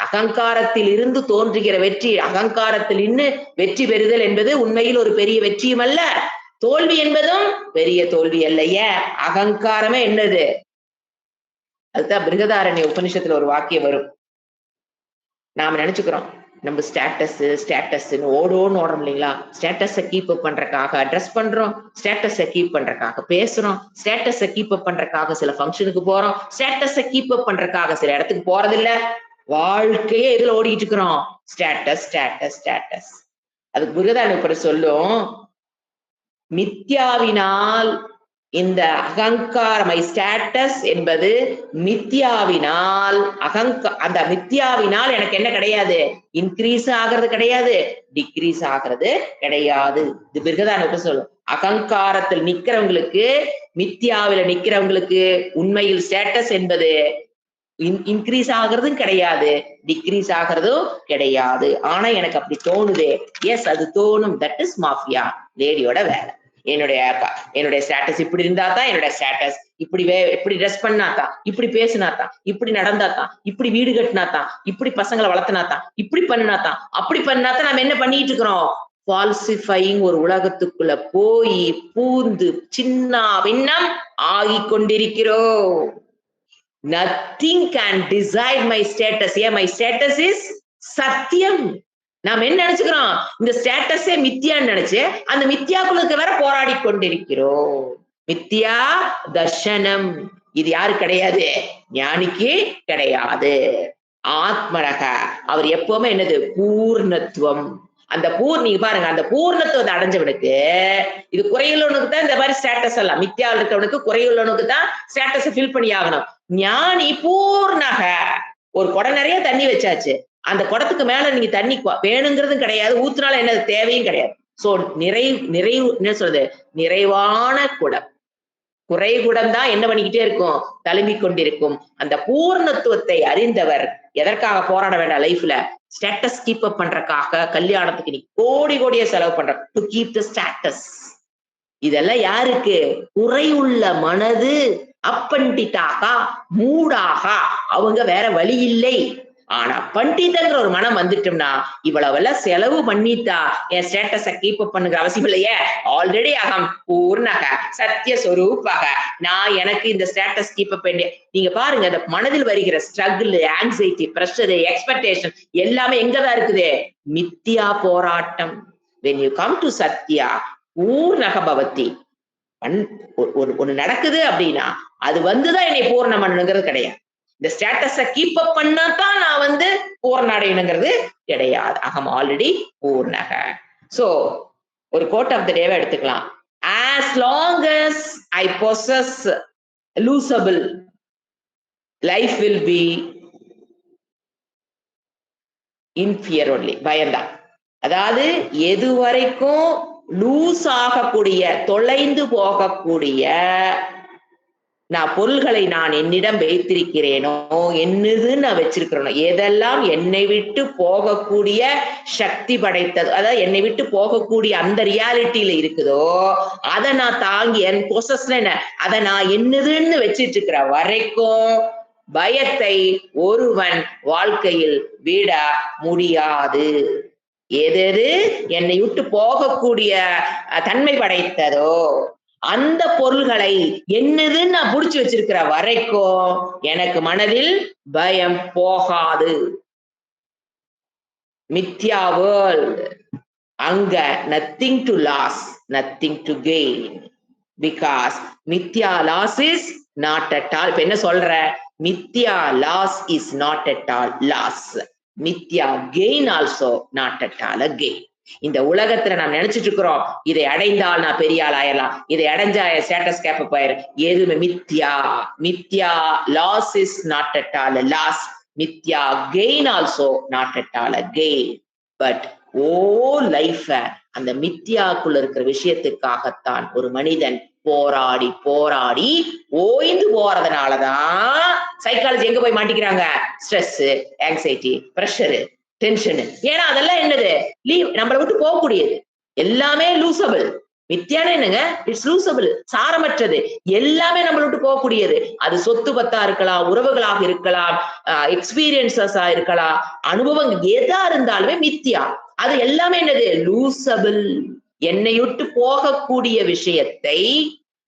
அகங்காரத்தில் இருந்து தோன்றுகிற வெற்றி, அகங்காரத்தில் நின்று வெற்றி பெறுதல் என்பது உண்மையில் ஒரு பெரிய வெற்றியும் அல்ல, தோல்வி என்பதும் பெரிய தோல்வி அல்ல. ஏன்? அகங்காரமே என்னது? அதுதான் பிருகதாரண்ய உபனிஷத்துல ஒரு வாக்கியம் வரும். நாம நினைச்சுக்கிறோம் நம்ம ஸ்டேட்டஸ்ன்னு ஓடோன்னு ஓடுறோம் இல்லைங்களா? ஸ்டேட்டஸை கீப் அப் பண்றதுக்காக ட்ரெஸ் பண்றோம், ஸ்டேட்டஸை கீப் பண்றதுக்காக பேசுறோம், ஸ்டேட்டஸை கீப் அப் பண்றதுக்காக சில ஃபங்க்ஷனுக்கு போறோம், ஸ்டேட்டஸை கீப் அப் பண்றதுக்காக சில இடத்துக்கு போறது இல்ல. வாழ்க்கையே எதுல ஓடிட்டு இருக்கிறோம்? Status status status. அதுக்கு பிருகதாரண்ய உபனிஷத் சொல்லும், மித்யாவினால் இந்த அகங்காரமை ஸ்டேட்டஸ் என்பது மித்யாவினால் அந்த மித்யாவினால் எனக்கு என்ன கிடையாது? இன்க்ரீஸ் ஆகிறது கிடையாது, டிக்ரீஸ் ஆகிறது கிடையாது. இது பிருகதாரண்ய சொல்லும். அகங்காரத்தில் நிக்கிறவங்களுக்கு, மித்யாவில நிக்கிறவங்களுக்கு உண்மையில் ஸ்டேட்டஸ் என்பது இன்க்ரீஸ் ஆகிறதும் கிடையாது, டிக்ரீஸ் ஆகிறதும் கிடையாது. ஆனா எனக்கு அப்படி தோணுது. எஸ், அது தோணும். தட் இஸ் மாஃபியா லேடியோட வேலை. என்னுடைய ஸ்டேட்டஸ் இப்படி இருந்தாதான் என்னோட ஸ்டேட்டஸ், இப்படி ட்ரெஸ் பண்ணாதான், இப்படி பேசினாதான், இப்படி நடந்தாதான், இப்படி வீடு கட்டினாதான், இப்படி பசங்களை வளர்த்தினாதான், இப்படி பண்ணினாதான், அப்படி பண்ணாதான் நம்ம என்ன பண்ணிட்டு இருக்கிறோம்? ஃபால்சிஃபைங் ஒரு உலகத்துக்குள்ள போய் பூந்து சின்ன பின்னம் ஆகி கொண்டிருக்கிறோம். Nothing can decide my status. ஏன்? மை ஸ்டேட்டஸ் இஸ் சத்தியம். நாம் என்ன நினைச்சுக்கிறோம்? இந்த ஸ்டேட்டஸே மித்தியான்னு நினைச்சு அந்த மித்தியாக்குள்ள வேற போராடி கொண்டிருக்கிறோம். மித்தியா தர்ஷனம். இது யாரு கிடையாது? ஞானிக்கு கிடையாது. ஆத்மரக அவர் எப்பவுமே என்னது? பூர்ணத்துவம். அந்த நீங்க பாருங்க, அந்த பூர்ணத்துவத்தை அடைஞ்சவனுக்கு, இது குறையுள்ளவனுக்கு தான் இந்த மாதிரி ஸ்டேட்டஸ் எல்லாம், மித்தியாவில் இருக்கவனுக்கு குறையுள்ளவனுக்கு தான் ஸ்டேட்டஸ் ஃபில் பண்ணி ஆகணும். ஞானி பூர்ணக. ஒரு குடம் நிறைய தண்ணி வச்சாச்சு, அந்த குடத்துக்கு மேல நீங்க தண்ணி வேணுங்கிறதும் கிடையாது, ஊத்துனால என்ன தேவையும் கிடையாது. சோ நிறைவு என்ன சொல்றது? நிறைவான குடம். குறைகுடம் தான் என்ன பண்ணிக்கிட்டே இருக்கும்? தழும்பிக் கொண்டிருக்கும். அந்த பூர்ணத்துவத்தை அறிந்தவர் எதற்காக போராட வேண்டாம் லைஃப்ல? ஸ்டேட்டஸ் கீப் அப் பண்றதுக்காக கல்யாணத்துக்கு நீ கோடி கோடியா செலவு பண்ற டு கீப் த ஸ்டேட்டஸ். இதெல்லாம் யாருக்கு? குறையுள்ள மனது, அப்பண்டிதாக, மூடாக, அவங்க வேற வழி இல்லை. ஆனா பண்டிதங்கிற ஒரு மனம் வந்துட்டோம்னா இவ்வளவெல்லாம் செலவு பண்ணிட்டா என் ஸ்டேட்டஸ கீப் அப் பண்ணுங்கிற அவசியம் இல்லையே. ஆல்ரெடி அகம் பூர்ணக சத்திய சொரூபக, நான் எனக்கு இந்த ஸ்டேட்டஸ் கீப் அப் பண்ணி நீங்க பாருங்க, அந்த மனதில் வருகிற ஸ்ட்ரகிள், ஆங்ஸைட்டி, பிரஷர், எக்ஸ்பெக்டேஷன் எல்லாமே எங்கதான் இருக்குது? மித்தியா போராட்டம். when you come to Sathya பூர்ணக பவதி, ஒண்ணு நடக்குது அப்படின்னா அது வந்துதான் என்னை பூர்ணம் பண்ணுங்கிறது கிடையாது. இந்த ஸ்டேட்டஸ கீப் அப் பண்ணாதான் நான் பூர்ண அடையணுங்கிறது கிடையாது. அகம் ஆல்ரெடி பூர்ணக. சோ ஒரு கோட் ஆஃப் த டேவை எடுத்துக்கலாம். as long as I possess losable, life will be in fear only. பயம்தான். அதாவது எது வரைக்கும் லூஸ் ஆகக்கூடிய, தொலைந்து போகக்கூடிய நான் பொருள்களை நான் என்னிடம் வைத்திருக்கிறேனோ, என்னதுன்னு நான் வச்சிருக்கிறேனோ, எதெல்லாம் என்னை விட்டு போகக்கூடிய சக்தி படைத்தது, அதாவது என்னை விட்டு போகக்கூடிய அந்த ரியாலிட்டியில இருக்குதோ அதை நான் தாங்கி, என் பொசஸ்ல என்ன, அதை நான் என்னதுன்னு வச்சிட்டு இருக்கிற வரைக்கும் பயத்தை ஒருவன் வாழ்க்கையில் விட முடியாது. எது என்னை விட்டு போகக்கூடிய தன்மை படைத்ததோ அந்த பொருள்களை என்னதுன்னு நான் புடிச்சு வச்சிருக்கிற வரைக்கும் எனக்கு மனதில் பயம் போகாது. மித்யா வேர்ல்ட், அங்க nothing to lose, nothing to gain. Because மித்யா loss is not at all. இப்ப என்ன சொல்ற? மித்யா loss is not at all loss. மித்யா gain also not at all a gain. இந்த உலகத்துல நாம் நினைச்சிட்டு இருக்கிறோம் இதை அடைந்தால் நான் பெரிய ஆள் ஆயிடலாம், இதை அடைஞ்சா ஸ்டேட்டஸ் கேப் போயிரு. எதுவுமே மித்யா. மித்யா loss is not at all a loss. மித்யா gain also not at all a gain. But oh life அந்த மித்யாக்குள்ள இருக்கிற விஷயத்துக்காகத்தான் ஒரு மனிதன் போராடி போராடி ஓய்ந்து போறதுனாலதான் சைக்காலஜி எங்க போய் மாட்டிக்கிறாங்க? Stress, anxiety, pressure, tension. ஏன்னா அதெல்லாம் என்னது? லீவ், நம்மளை விட்டு போகக்கூடியது எல்லாமே லூசபிள். மித்யானே என்னங்க? இட்ஸ் லூசபிள், சாரமற்றது, எல்லாமே நம்மளை விட்டு போகக்கூடியது. அது சொத்து பத்தா இருக்கலாம், உறவுகளாக இருக்கலாம், எக்ஸ்பீரியன்சஸா இருக்கலாம், அனுபவம் எதா இருந்தாலுமே மித்யா. அது எல்லாமே என்னது? லூசபிள். என்னை விட்டு போகக்கூடிய விஷயத்தை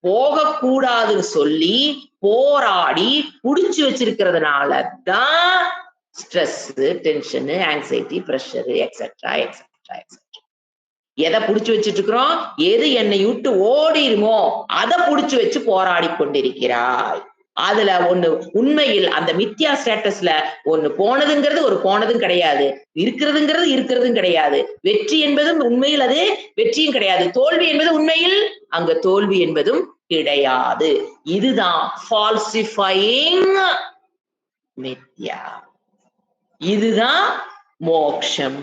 போகக்கூடாதுன்னு சொல்லி போராடி புடிச்சு வச்சிருக்கிறதுனால தான் stress, tension, anxiety, pressure, etcetera etcetera etcetera. எதை புடிச்சு வச்சிட்டு இருக்கிறோம்? எது என்னை விட்டு ஓடிருமோ அதை புடிச்சு வச்சு போராடி கொண்டிருக்கிறாய். அதுல ஒண்ணு உண்மையில் அந்த மித்யா ஸ்டேட்டஸ்ல ஒண்ணு போனதுங்கிறது ஒரு போனதும் கிடையாது, இருக்கிறதுங்கிறது இருக்கிறதும் கிடையாது. வெற்றி என்பதும் உண்மையில் அது வெற்றியும் கிடையாது, தோல்வி என்பது உண்மையில் அங்க தோல்வி என்பதும் கிடையாது. இதுதான் ஃபால்சிஃபையிங் மித்யா. இதுதான் மோக்ஷம்.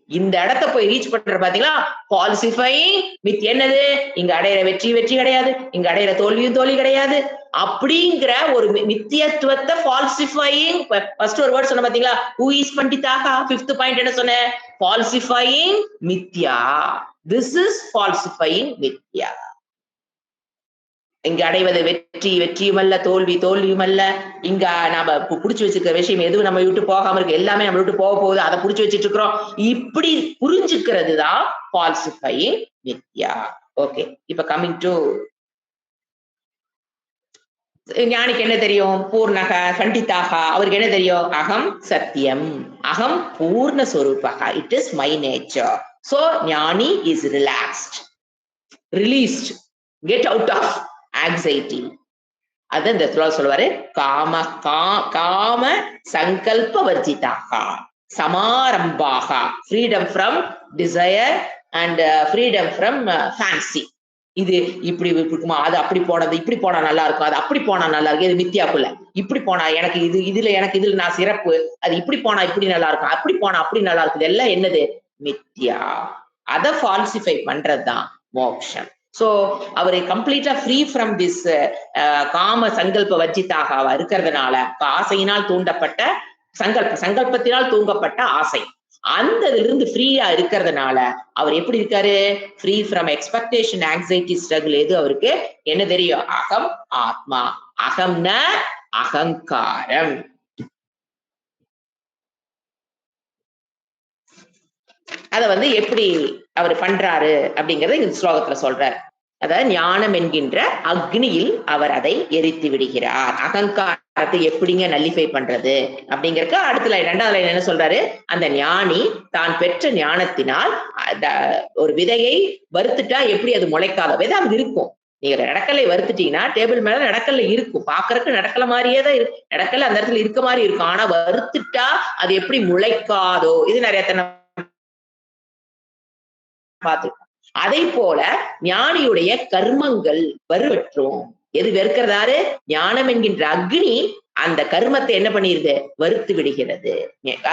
இந்த இடத்தை போய் ரீச் பண்ற பாத்தீங்களா? ஃபால்சிஃபையிங் மித். என்னது? இங்க அடையிற வெற்றி வெற்றி கிடையாது, இங்க அடையிற தோல்வியும் தோல்வி கிடையாது. அப்படிங்கிற ஒரு மித்தியத்துவத்தை ஃபால்சிஃபையிங். ஃபர்ஸ்ட் ஒரு வேர்ட் சொன்ன பாத்தீங்களா? ஹூ இஸ் பண்டிதாக. ஃபிஃப்த் பாயிண்ட் என்ன சொன்ன? ஃபால்சிஃபையிங் மித்யா. திஸ் இஸ் ஃபால்சிஃபையிங் மித்யா. இங்க அடைவது வெற்றி வெற்றியும் அல்ல, தோல்வி தோல்வியும் அல்ல. இங்க நாம புடிச்சு வச்சிருக்கிற விஷயம் எதுவும் நம்ம விட்டு போகாம இருக்கு, எல்லாமே நம்ம விட்டு போக போகுது, அதை புடிச்சு வச்சிட்டு இருக்கிறோம். இப்படி புரிஞ்சுக்கிறது தான் ஃபால்சிஃபையிங் மித்யா. ஓகே, இப்ப கமிங் டு ஞானிக்கு என்ன தெரியும்? பூர்ணக பண்டிதாக. அவருக்கு என்ன தெரியும்? அகம் சத்தியம், அகம் பூர்ண ஸ்வரூபக, it is my nature. So ஞானி is relaxed, released, get out of anxiety. அது இந்த சொல்லுவாரு, காம காம சங்கல்ப வர்ஜிதாக சமாரம்பாக, freedom from desire and freedom from fancy. இது இப்படி இருக்குமா, அது அப்படி போனது இப்படி போனா நல்லா இருக்கும், அது அப்படி போனா நல்லா இருக்கு. இது மித்யாக்குள்ள இப்படி போனா எனக்கு இது, இதுல எனக்கு இதுல நான் சிறப்பு, அது இப்படி போனா இப்படி நல்லா இருக்கும், அப்படி போனா அப்படி நல்லா இருக்குது. எல்லாம் என்னது? மித்யா. அதை ஃபால்சிஃபை பண்றதுதான் மோக்ஷம். சோ அவரை கம்ப்ளீட்டா ஃப்ரீ ஃப்ரம் திஸ் காம சங்கல்ப வர்ஜிதாக இருக்கிறதுனால, ஆசையினால் தூண்டப்பட்ட சங்கல்பத்தினால் தூங்கப்பட்ட ஆசை. அந்த இருந்து ஃப்ரீயா இருக்கிறதுனால அவர் எப்படி இருக்காரு? Free from expectation, anxiety, struggle. எது அவருக்கு என்ன தெரியும்? அகம் ஆத்மா. அகம்ன அகங்காரம். அத எப்படி அவர் பண்றாரு அப்படிங்கறத இந்த ஸ்லோகத்துல சொல்றார். அதாவது ஞானம் என்கின்ற அக்னியில் அவர் அதை எரித்து விடுகிறார். அகங்காரத்தை எப்படிங்க நல்லிஃபை பண்றது அப்படிங்கறதுக்கு அடுத்த இரண்டாவது லைன் என்ன சொல்றாரு? அந்த ஞானி தான் பெற்ற ஞானத்தினால் ஒரு விதையை வறுத்துட்டா எப்படி அது முளைக்காத விதை அங்க இருக்கும். நீங்க நடக்கலை வறுத்துட்டீங்கன்னா டேபிள் மேல நடக்கல இருக்கும், பாக்குறதுக்கு நடக்கல மாதிரியே தான் இருக்கு, நடக்கல அந்த இடத்துல இருக்க மாதிரி இருக்கும். ஆனா வறுத்துட்டா அது எப்படி முளைக்காதோ, இது நிறைய பார்த்து. அதை போல ஞானியுடைய கர்மங்கள் வறுவற்றும். எது வெறுக்கிறதாரு? ஞானம் என்கின்ற அக்னி அந்த கர்மத்தை என்ன பண்ணிருது? வறுத்து விடுகிறது.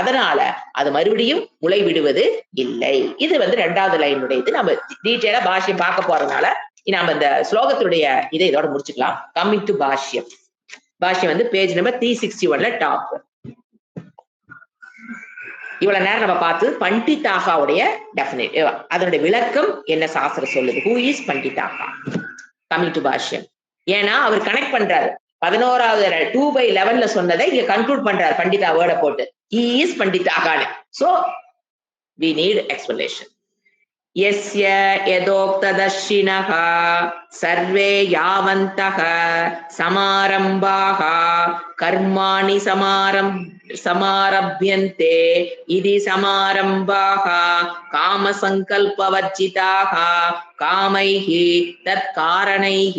அதனால அது மறுபடியும் முளை விடுவது இல்லை. இது இரண்டாவது லைனுடைய இது. நம்ம டீட்டெயிலா பாஷ்யம் பார்க்க போறதுனால நம்ம இந்த ஸ்லோகத்துடைய இதை இதோட முடிச்சுக்கலாம். கம்மிங் டு பாஷ்யம். பாஷ்யம் பேஜ் நம்பர் 361 டாப். இவ்வளவு நேரம் நம்ம பார்த்து பண்டிதாகாவுடைய டெஃபினேட், அதனுடைய விளக்கம் என்ன சாஸ்திரம் சொல்லுது. ஹூ இஸ் பண்டிதாகா? கமிங் டு பாஷ்யம். ஏன்னா அவர் கனெக்ட் பண்றாரு 11வது 2/11 சொன்னதை இங்க கன்க்ளூட் பண்றாரு பண்டிதா வேர்டை போட்டு. ஹி இஸ் பண்டிதாகான்னு. So we need explanation. यस्य यदोक्तदर्शिनः सर्वे यावन्तः समारम्भाः कर्माणि समारभ्यन्ते इति समारम्भाः कामसङ्कल्पवर्जिताः कामैः तत्कारणैः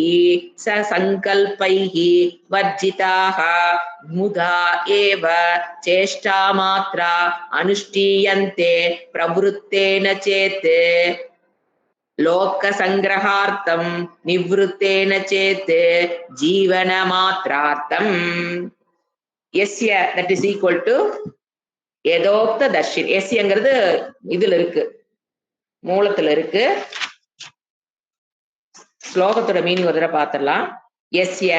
ससङ्कल्पैः वर्जिताः मुदा एव चेष्टामात्रा अनुष्ठीयन्ते प्रवृत्तेन चेत् लोकसंग्रहार्थं निवृत्तेन चेत् जीवनमात्रार्थम्. यस्य that is equal to यदोक्त दर्शिन. यस्यங்கிறது இதுல இருக்கு, மூலத்துல இருக்கு. ஸ்லோகத்தோட மீனிங் ஒரு தடவை பார்த்துடலாம். यस्य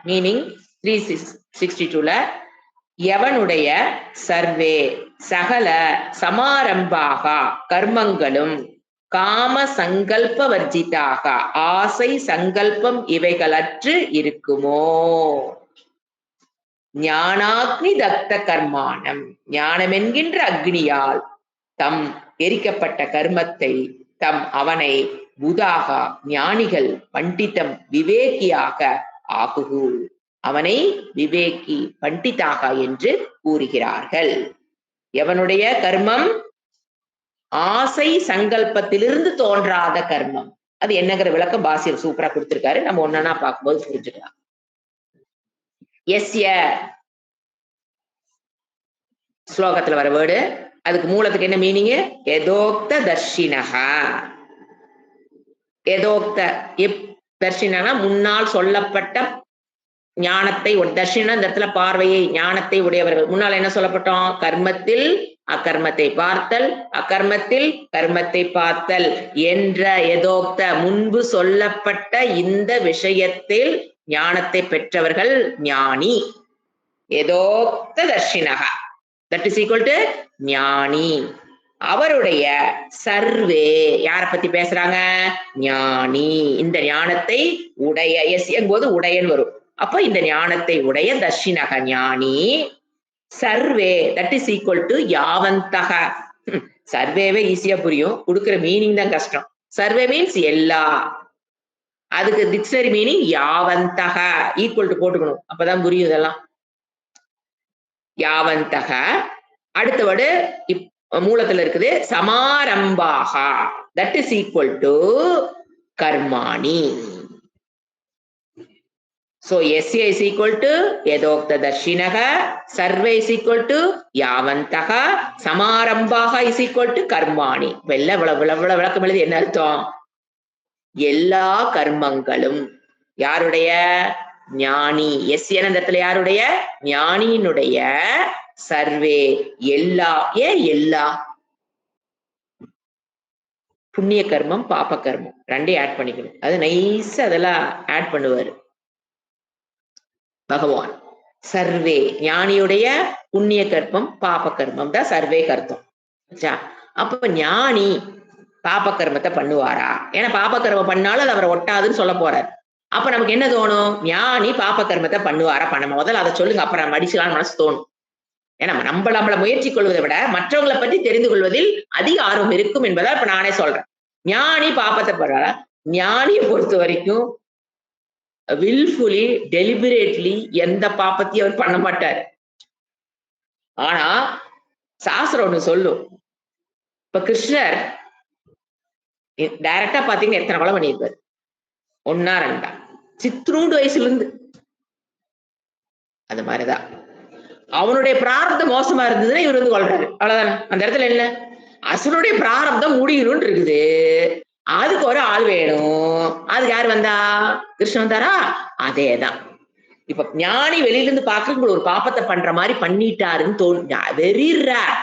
மீனிங் 362ல எவனுடைய சர்வே சகல சமாரம்பாக கர்மங்களும் காம சங்கல்ப வர்ஜிதாக ஆசை சங்கல்பம் இவைகளற்று இருக்குமோ, ஞானாக்னி தக்த கர்மானம் ஞானம் என்கின்ற அக்னியால் தம் எரிக்கப்பட்ட கர்மத்தை அவனை புதாக ஞானிகள் பண்டிதம் விவேகியாக ஆகுகு, அவனை விவேகி பண்டிதாக என்று கூறுகிறார்கள். எவனுடைய கர்மம் ஆசை சங்கல்பத்திலிருந்து தோன்றாத கர்மம், அது என்னங்கிற விளக்கம் பாசியர் சூப்பரா கொடுத்திருக்காரு. நம்ம ஒன்னா பார்க்கும்போது புரிஞ்சுக்கலாம். எஸ்ய ஸ்லோகத்துல வர வேர்டு, அதுக்கு மூலத்துக்கு என்ன மீனிங்? எதோக்த தர்ஷினஹா. எதோக்த தர்ஷினா முன்னால் சொல்லப்பட்ட ஞானத்தை, தர்ஷினா இந்த இடத்துல பார்வையை ஞானத்தை உடையவர்கள். முன்னால் என்ன சொல்லப்பட்டோம்? கர்மத்தில் அக்கர்மத்தை பார்த்தல், அக்கர்மத்தில் கர்மத்தை பார்த்தல் என்ற எதோக்த முன்பு சொல்லப்பட்ட இந்த விஷயத்தில் ஞானத்தை பெற்றவர்கள் ஞானி. எதோக்த தர்ஷினஹா that is equal to ஞானி. அவருடைய சர்வே யார பத்தி பேசுறாங்க? ஞானி. இந்த ஞானத்தை உடைய, போது உடையன் வரும். அப்ப இந்த ஞானத்தை உடைய தர்ஷினக ஞானி. Survey that is equal to யாவந்தக. சர்வேவே ஈஸியா புரியும், கொடுக்கிற மீனிங் தான் கஷ்டம். சர்வே மீன்ஸ் எல்லா, அதுக்கு டிக்ஷனரி மீனிங் யாவந்தக ஈக்குவல் டு போட்டுக்கணும், அப்பதான் புரியும் இதெல்லாம். யாவந்தக. அடுத்த வேர்டு மூலத்துல இருக்குது சமாரம்பாக that is equal to கர்மாணி. So yasya is equal to yadokta darshinaha, sarve is equal to yavantaha, samarambaha is equal to karmani. விளக்கம் எழுதி என்ன அர்த்தம்? எல்லா கர்மங்களும் யாருடைய? ஞானி. எஸ்யன இந்த இடத்துல யாருடைய? ஞானியினுடைய. சர்வே எல்லா. ஏன் எல்லா? புண்ணிய கர்மம் பாப கர்மம் ரெண்டையும் ஆட் பண்ணிக்கணும். அது நைஸா அதெல்லாம் ஆட் பண்ணுவாரு பகவான். சர்வே ஞானியுடைய புண்ணிய கர்மம் பாப கர்மம் தான் சர்வே கர்த்தம். அப்ப ஞானி பாப கர்மத்தை பண்ணுவாரா? ஏன்னா பாப கர்மம் பண்ணாலும் அது அவரை ஒட்டாதுன்னு சொல்ல போறார். அப்ப நமக்கு என்ன தோணும்? ஞானி பாப கர்மத்தை பண்ணுவாரா பண்ண? முதல்ல அதை சொல்லுங்க, அப்புறம் மடிச்சலான்னு மனசு தோணும். ஏன்னா நம்மள முயற்சி கொள்வதை விட மற்றவங்களை பற்றி தெரிந்து கொள்வதில் அதிக ஆர்வம் இருக்கும் என்பதால் இப்ப நானே சொல்றேன். ஞானி பாபத்தை பண்றாரா? ஞானியை பொறுத்த வரைக்கும் வில்ஃபுல்லி டெலிபரேட்லி எந்த பாப்பத்தையும் அவர் பண்ண மாட்டார். ஆனா சாஸ்திரம் ஒண்ணு சொல்லும். இப்ப கிருஷ்ணர் டைரக்டா பாத்தீங்கன்னா எத்தனை கொலை பண்ணியிருப்பாரு? 1 2 சித்ரூண்டு வயசுல இருந்து. அது மாதிரிதான் அவனுடைய பிராரப்தம் மோசமா இருந்ததுன்னா இவர் வந்து கொள்றாரு, அவ்வளவுதானே. அந்த இடத்துல என்ன அசுரனுடைய பிராரப்தம் முடியணும்னு இருக்குது, அதுக்கு ஒரு ஆள் வேணும். அதுக்கு யார் வந்தா? கிருஷ்ணன் வந்தாரா? அதேதான். இப்ப ஞானி வெளியில இருந்து பாக்குறது ஒரு பாப்பத்தை பண்ற மாதிரி பண்ணிட்டாருன்னு தோணு. வெரி ரேர்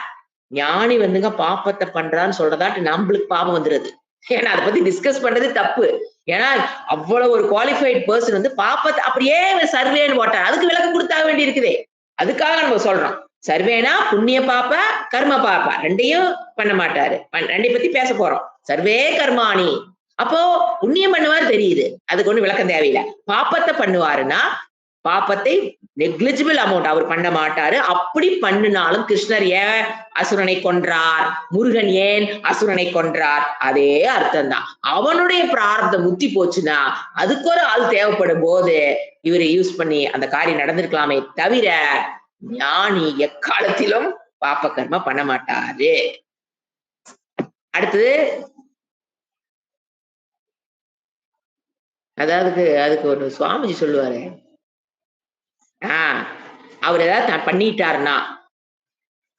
ஞானி வந்துங்க பாப்பத்தை பண்றான்னு சொல்றதாட்டு நம்மளுக்கு பாவம் வந்துருது. ஏன்னா அதை பத்தி டிஸ்கஸ் பண்றது தப்பு. ஏன்னா அவ்வளவு ஒரு குவாலிஃபைட் பர்சன் வந்து பாப்பத்தை அப்படியே சர்வேன்னு போட்டார். அதுக்கு விளக்கம் கொடுத்தாக வேண்டி இருக்குதே. அதுக்காக நம்ம சொல்றோம் சர்வேனா புண்ணிய பாப்ப கர்ம பாப்பா ரெண்டையும் பண்ண மாட்டாரு. ரெண்டையும் பத்தி பேச போறோம். சர்வே கர்மாணி. அப்போ புண்ணியம் பண்ணுவாரு தெரியுது, அதுக்கு ஒண்ணு விளக்கம் தேவையில்லை. பாப்பத்தை பண்ணுவாருன்னா பாப்பத்தை நெக்லிஜிபிள் அமௌண்ட் அவர் பண்ண மாட்டாரு. அப்படி பண்ணினாலும் கிருஷ்ணர் ஏன் அசுரனை கொன்றார்? முருகன் ஏன் அசுரனை கொன்றார்? அதே அர்த்தம் தான். அவனுடைய பிரார்த்தம் முத்தி போச்சுன்னா அதுக்கு ஒரு ஆள் தேவைப்படும் போது இவரை யூஸ் பண்ணி அந்த காரியம் நடந்திருக்கலாமே தவிர ஞானி எக்காலத்திலும் பாப்ப கர்ம பண்ண மாட்டாரு. அடுத்தது அதாவது அதுக்கு ஒரு சுவாமிஜி சொல்லுவாரு, அவர் ஏதாவது பண்ணிட்டாருன்னா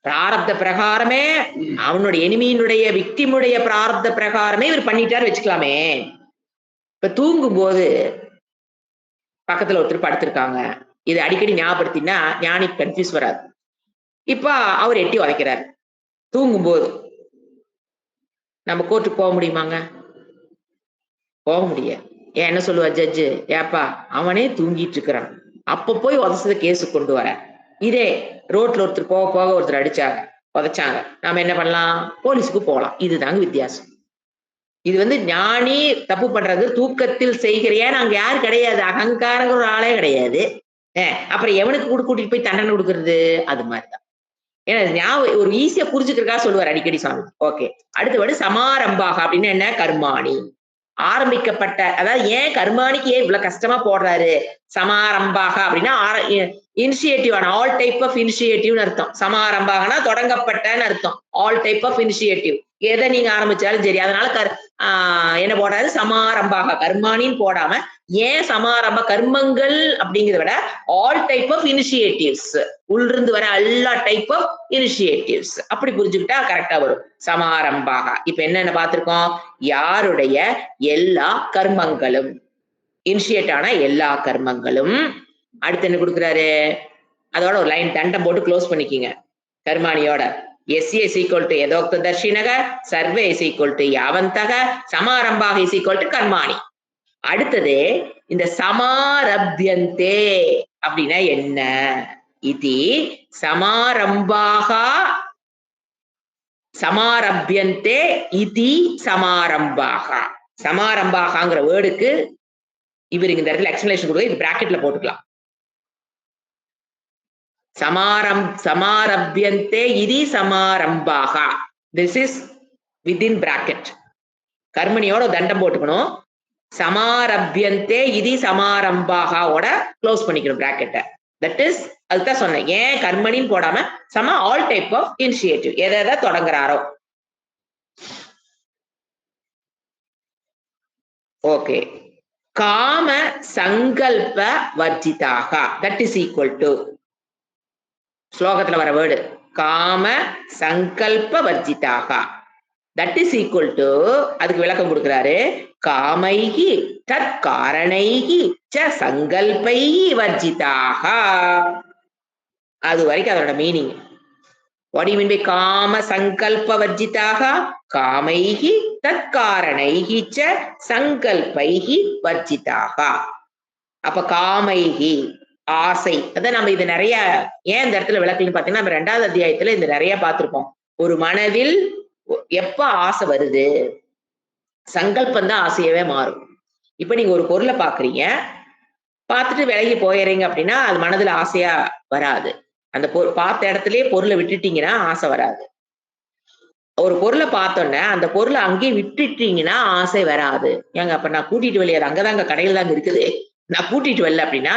பிராரப்த பிரகாரமே அவனுடைய எனிமியினுடைய விக்டிமுடைய பிராரப்த பிரகாரமே இவர் பண்ணிட்டாரு வச்சுக்கலாமே. இப்ப தூங்கும் போது பக்கத்துல ஒருத்தர் படுத்திருக்காங்க, இது அடிக்கடி ஞாபகப்படுத்தினா ஞானி கன்ஃபியூஸ் வராது. இப்ப அவர் எட்டி உதைக்கிறார் தூங்கும் போது. நம்ம கோர்ட்டுக்கு போக முடியுமாங்க? போக முடியாது. ஏன் என்ன சொல்லுவா ஜட்ஜு? ஏப்பா அவனே தூங்கிட்டு இருக்கிறான், அப்ப போய் உதச்சத கேஸு கொண்டு வர. இதே ரோட்ல ஒருத்தர் போக போக ஒருத்தர் அடிச்சாங்க உதைச்சாங்க, நாம என்ன பண்ணலாம்? போலீஸுக்கு போகலாம். இதுதாங்க வித்தியாசம். இது வந்து ஞானி தப்பு பண்றது தூக்கத்தில் செய்கிறியா? அங்க யாரு கிடையாது, அகங்காரங்க ஒரு ஆளே கிடையாது. அப்புறம் எவனுக்கு கூட்டிட்டு போய் தண்டனை கொடுக்கறது? அது மாதிரிதான். ஏன்னா ஞாபகம் ஒரு ஈஸியா புரிஞ்சுக்கிறதுக்காக சொல்லுவார் அடிக்கடி சுவாமி. ஓகே, அடுத்தபடி சமாரம்பாக அப்படின்னு என்ன? கர்மாணி ஆரம்பிக்கப்பட்ட. அதாவது ஏன் கர்மானிக்கு ஏன் இவ்வளவு கஷ்டமா போடுறாரு? சமாரம்பாக அப்படின்னா இனிஷியேட்டிவ் ஆன ஆல் டைப் ஆஃப் இனிஷியேட்டிவ்னு அர்த்தம். சமாரம்பாகனா தொடங்கப்பட்டன்னு அர்த்தம். ஆல் டைப் ஆஃப் இனிஷியேட்டிவ் எதை நீங்க ஆரம்பிச்சாலும் சரி. அதனால என்ன போடாது? சமாரம்பாக கர்மானின்னு போடாம ஏன் சமாரம்ப கர்மங்கள் அப்படிங்கிறத விட ஆல் டைப் ஆஃப் இனிஷியேட்டிவ்ஸ், உள்ளிருந்து வர எல்லா டைப் ஆஃப் இனிஷியேட்டிவ்ஸ் அப்படி புரிஞ்சுக்கிட்டா கரெக்டா வரும். சமாரம்பாக இப்ப என்னென்ன பார்த்திருக்கோம்? யாருடைய எல்லா கர்மங்களும், இனிஷியேட் ஆன எல்லா கர்மங்களும். அடுத்து என்ன கொடுக்குறாரு? அதோட ஒரு லைன் தண்டம் போட்டு க்ளோஸ் பண்ணிக்கிங்க கர்மானியோட. எஸ்ஏ இஸ் ஈக்குவல் டு யதோக்த தர்ஷினக, சர்வே இஸ் ஈக்குவல் டு யாவந்தக, சமாரம்பாக இஸ் ஈக்குவல் டு கர்மாணி. அடுத்தது இந்த சமாரப்யந்தே அப்படின்னா என்ன? இது சமாரம்பாக சமாரப்யந்தே இதி சமாரம்பாக. சமாரம்பாகங்கிற வேர்டுக்கு இவருக்கு இந்த இடத்துல எக்ஸ்பிளேஷன் கொடுக்க, இது பிராக்கெட்ல போட்டுக்கலாம். சமாரப்யந்தே இதி சமாரம்பாக. This is within bracket. கர்மணியோட தண்டம் போட்டுக்கணும். சமாரப்யந்தே இதி சமாரம்பாகோட க்ளோஸ் பண்ணிக்கணும் பிராக்கெட்டை. தட் இஸ் அதுதான் சொன்னேன். ஏன் கர்மணின்னு போடாம சம ஆல் டைப் ஆஃப் இனிஷியேட்டிவ் எதை தொடங்குறாரோ. ஓகே, காம சங்கல்ப வர்ஜிதாக தட் இஸ் ஈக்குவல் டு ஸ்லோகத்துல வர வேர்டு காம சங்கல்ப வர்ஜிதாக. தட் இஸ் ஈக்குவல் டு அதுக்கு விளக்கம் கொடுக்கிறாரு. காமைகி தத் காரணைகி ச சங்கல்பைகி வர்ஜிதாக. அது வரைக்கும் அதோட meaning. What do you mean by காம சங்கல்ப வர்ஜிதாக? காமைகி தத் காரணைகி ச சங்கல்பைகி வர்ஜிதாக. அப்ப காமைகி ஆசை. அதான் நம்ம இது நிறைய ஏன் இந்த இடத்துல விளக்கலன்னு பாத்தீங்கன்னா, நம்ம 2வது அத்தியாயத்துல இது நிறைய பார்த்திருப்போம். ஒரு மனதில் எப்ப ஆசை வருது? சங்கல்பம் தான் ஆசையவே மாறும். இப்ப நீங்க ஒரு பொருள பாக்குறீங்க. பார்த்துட்டு விலகி போயிறீங்க அப்படின்னா, அது மனதுல ஆசையா வராது. அந்த பார்த்த இடத்திலேயே பொருள விட்டுட்டீங்கன்னா, ஆசை வராது. ஒரு பொருள பார்த்தோன்னே, அந்த பொருள அங்கேயே விட்டுட்டீங்கன்னா, ஆசை வராது. ஏங்க அப்ப நான் கூட்டிட்டு வரலையே, அது அங்க தாங்க கடையில தாங்க இருக்குது. நான் கூட்டிட்டு வரல அப்படின்னா,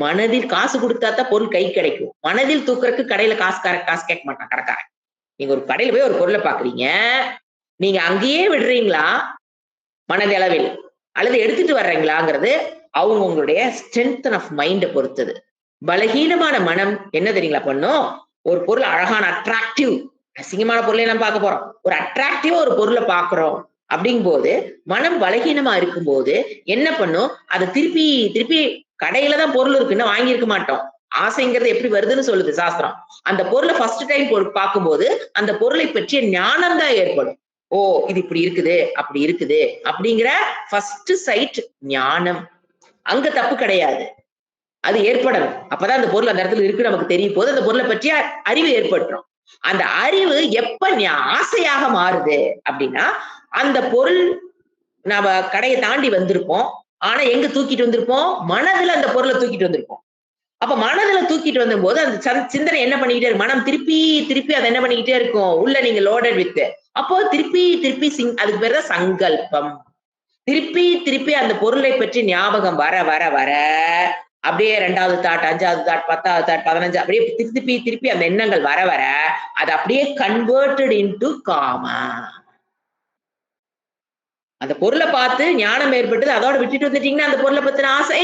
மனதில் காசு குடுத்தா தான் பொருள் கைக்கு கிடைக்கும். மனதில் தூக்குறதுக்கு கடையில காசு கேட்க மாட்டான் கடைக்காரன். நீங்க ஒரு கடையில போய் ஒரு பொருள பார்க்குறீங்க. நீங்க அங்கேயே விடுறீங்களா? மனதளவில். அல்லது எடுத்துட்டு வர்றீங்களாங்கிறது, அவங்களுடைய ஸ்ட்ரென்த் ஆஃப் மைண்ட பொறுத்தது. பலகீனமான மனம் என்ன தெரியுங்களா பண்ணும்? ஒரு பொருள் அழகான அட்ராக்டிவ் அசிங்கமான பொருளை நம்ம பார்க்க போறோம். ஒரு அட்ராக்டிவா ஒரு பொருளை பார்க்கிறோம் அப்படிங்கும்போது, மனம் பலகீனமா இருக்கும்போது என்ன பண்ணும்? அதை திருப்பி திருப்பி கடையில தான் பொருள் இருக்குன்னு வாங்கியிருக்க மாட்டோம். ஆசைங்கிறது எப்படி வருதுன்னு சொல்லுது சாஸ்திரம். அந்த பொருளை ஃபர்ஸ்ட் டைம் பார்க்கும்போது, அந்த பொருளை பற்றிய ஞானம் தான் ஏற்படும். ஓ! இது இப்படி இருக்குது, அப்படி இருக்குது அப்படிங்கிற ஃபர்ஸ்ட் சைட் ஞானம். அங்க தப்பு கிடையாது. அது ஏற்படணும். அப்பதான் அந்த பொருள் அந்த இடத்துல இருக்கு நமக்கு தெரியும் போது, அந்த பொருளை பற்றிய அறிவு ஏற்பட்டுரும். அந்த அறிவு எப்ப ஆசையாக மாறுது அப்படின்னா, அந்த பொருள் நாம கடையை தாண்டி வந்திருப்போம். ஆனா எங்க தூக்கிட்டு வந்திருப்போம்? மனதுல அந்த பொருளை தூக்கிட்டு வந்திருப்போம். அப்ப மனதுல தூக்கிட்டு வந்தபோது அந்த சிந்தனை என்ன பண்ணிக்கிட்டே இருக்கும்? மனம் திருப்பி திருப்பி அதை என்ன பண்ணிக்கிட்டே இருக்கும்? உள்ள நீங்க லோடட் வித். அப்போ திருப்பி திருப்பி அதுக்கு பேர் தான் சங்கல்பம். திருப்பி திருப்பி அந்த பொருளை பற்றி ஞாபகம் வர வர வர அப்படியே 2வது தாட், 5வது தாட், 10வது தாட், 15 அப்படியே திருப்பி திருப்பி அந்த எண்ணங்கள் வர வர அது அப்படியே கன்வெர்டட் இன்டு காமா. அந்த பொருளை பார்த்து ஞானம் ஏற்பட்டது அதோட விட்டுட்டு வந்துட்டீங்கன்னா அந்த பொருளை பத்தின ஆசை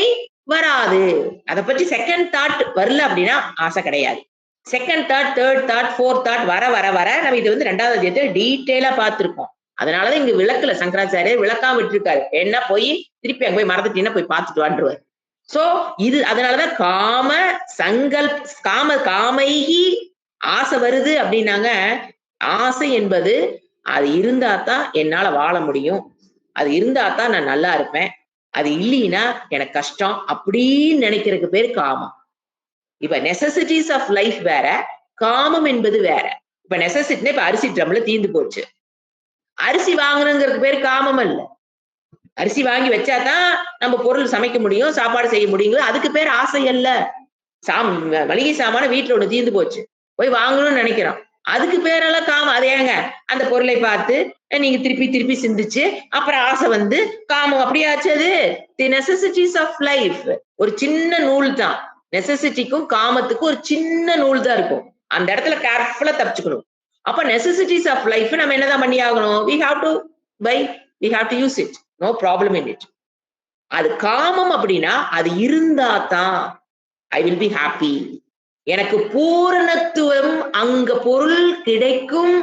வராது. அதை பற்றி செகண்ட் தாட் வரல அப்படின்னா ஆசை கிடையாது. Second thought, third thought, fourth thought வர வர வர நம்ம இது வந்து 2வது அத்தியாயத்துல டீட்டெயிலா பார்த்திருக்கோம். அதனாலதான் இங்க விளக்கல சங்கராச்சாரியர் விளக்காம விட்டுருக்காரு. என்ன போய் திருப்பி அங்க போய் மறந்துட்டீங்கன்னா போய் பார்த்துட்டு வாண்டுருவார். சோ இது அதனாலதான் காமைகி ஆசை வருது அப்படின்னாங்க. ஆசை என்பது அது இருந்தா தான் என்னால வாழ முடியும். அது இருந்தா தான் நான் நல்லா இருப்பேன். அது இல்லைன்னா எனக்கு கஷ்டம் அப்படின்னு நினைக்கிறதுக்கு பேர் காமம். இப்ப நெசசிட்டிஸ் ஆஃப் லைஃப் வேற, காமம் என்பது வேற. இப்ப நெசசிட்டினா இப்ப அரிசி ட்ரம்ல தீந்து போச்சு. அரிசி வாங்கணுங்கிறதுக்கு பேர் காமம் அல்ல. அரிசி வாங்கி வச்சாதான் நம்ம பொருள் சமைக்க முடியும், சாப்பாடு செய்ய முடியும். அதுக்கு பேர் ஆசை அல்ல. மளிகை சாமான வீட்டுல ஒண்ணு தீர்ந்து போச்சு, போய் வாங்கணும்னு நினைக்கிறோம். அதுக்கு பேரெல்லாம் காமம். அது ஏங்க அந்த பொருளை பார்த்து நீங்க திருப்பி திருப்பி சிந்திச்சு அப்புறம் ஆசை வந்து காமம் அப்படியாச்சு. அது தி நெசசிட்டிஸ் ஆஃப் லைஃப். ஒரு சின்ன நூல் தான். நெசசிட்டிக்கும் காமத்துக்கும் ஒரு சின்ன நூல் தான் இருக்கும். அந்த இடத்துல கேர்ஃபுல்லா தப்பிச்சுக்கணும். அப்ப நெசசிட்டிஸ் ஆஃப் லைஃப் நம்ம என்னதான் பண்ணி ஆகணும்? we have to use it, no problem in it. அது காமம் அப்படின்னா அது இருந்தா தான் ஐ வில் பி ஹாப்பி. எனக்கு பூரணத்துவம் அங்க பொருள் கிடைக்கும்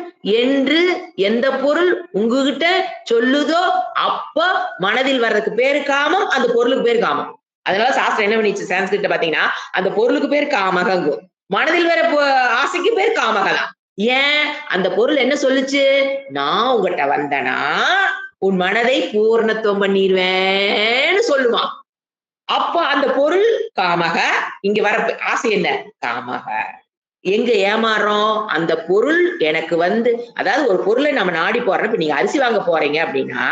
என்று எந்த பொருள் உங்ககிட்ட சொல்லுதோ அப்ப மனதில் வர்றதுக்கு பேரு காமம், அந்த பொருளுக்கு பேரு காமம். அதனால சாஸ்திரம் என்ன பண்ணிச்சு சான்ஸ்கிரிட்ட பாத்தீங்கன்னா, அந்த பொருளுக்கு பேர் காமகங்கும், மனதில் வர ஆசைக்கு பேர் காமகலாம். ஏன்? அந்த பொருள் என்ன சொல்லுச்சு? நான் உங்ககிட்ட வந்தனா உன் மனதை பூர்ணத்துவம் பண்ணிடுவேன்னு சொல்லுவான். அப்ப அந்த பொருள் காமக. இங்க வர ஆசை என்ன? காமக. எங்க ஏமாறோம்? அந்த பொருள் எனக்கு வந்து, அதாவது ஒரு பொருளை நம்ம நாடி போறோம். இப்ப நீங்க அரிசி வாங்க போறீங்க அப்படின்னா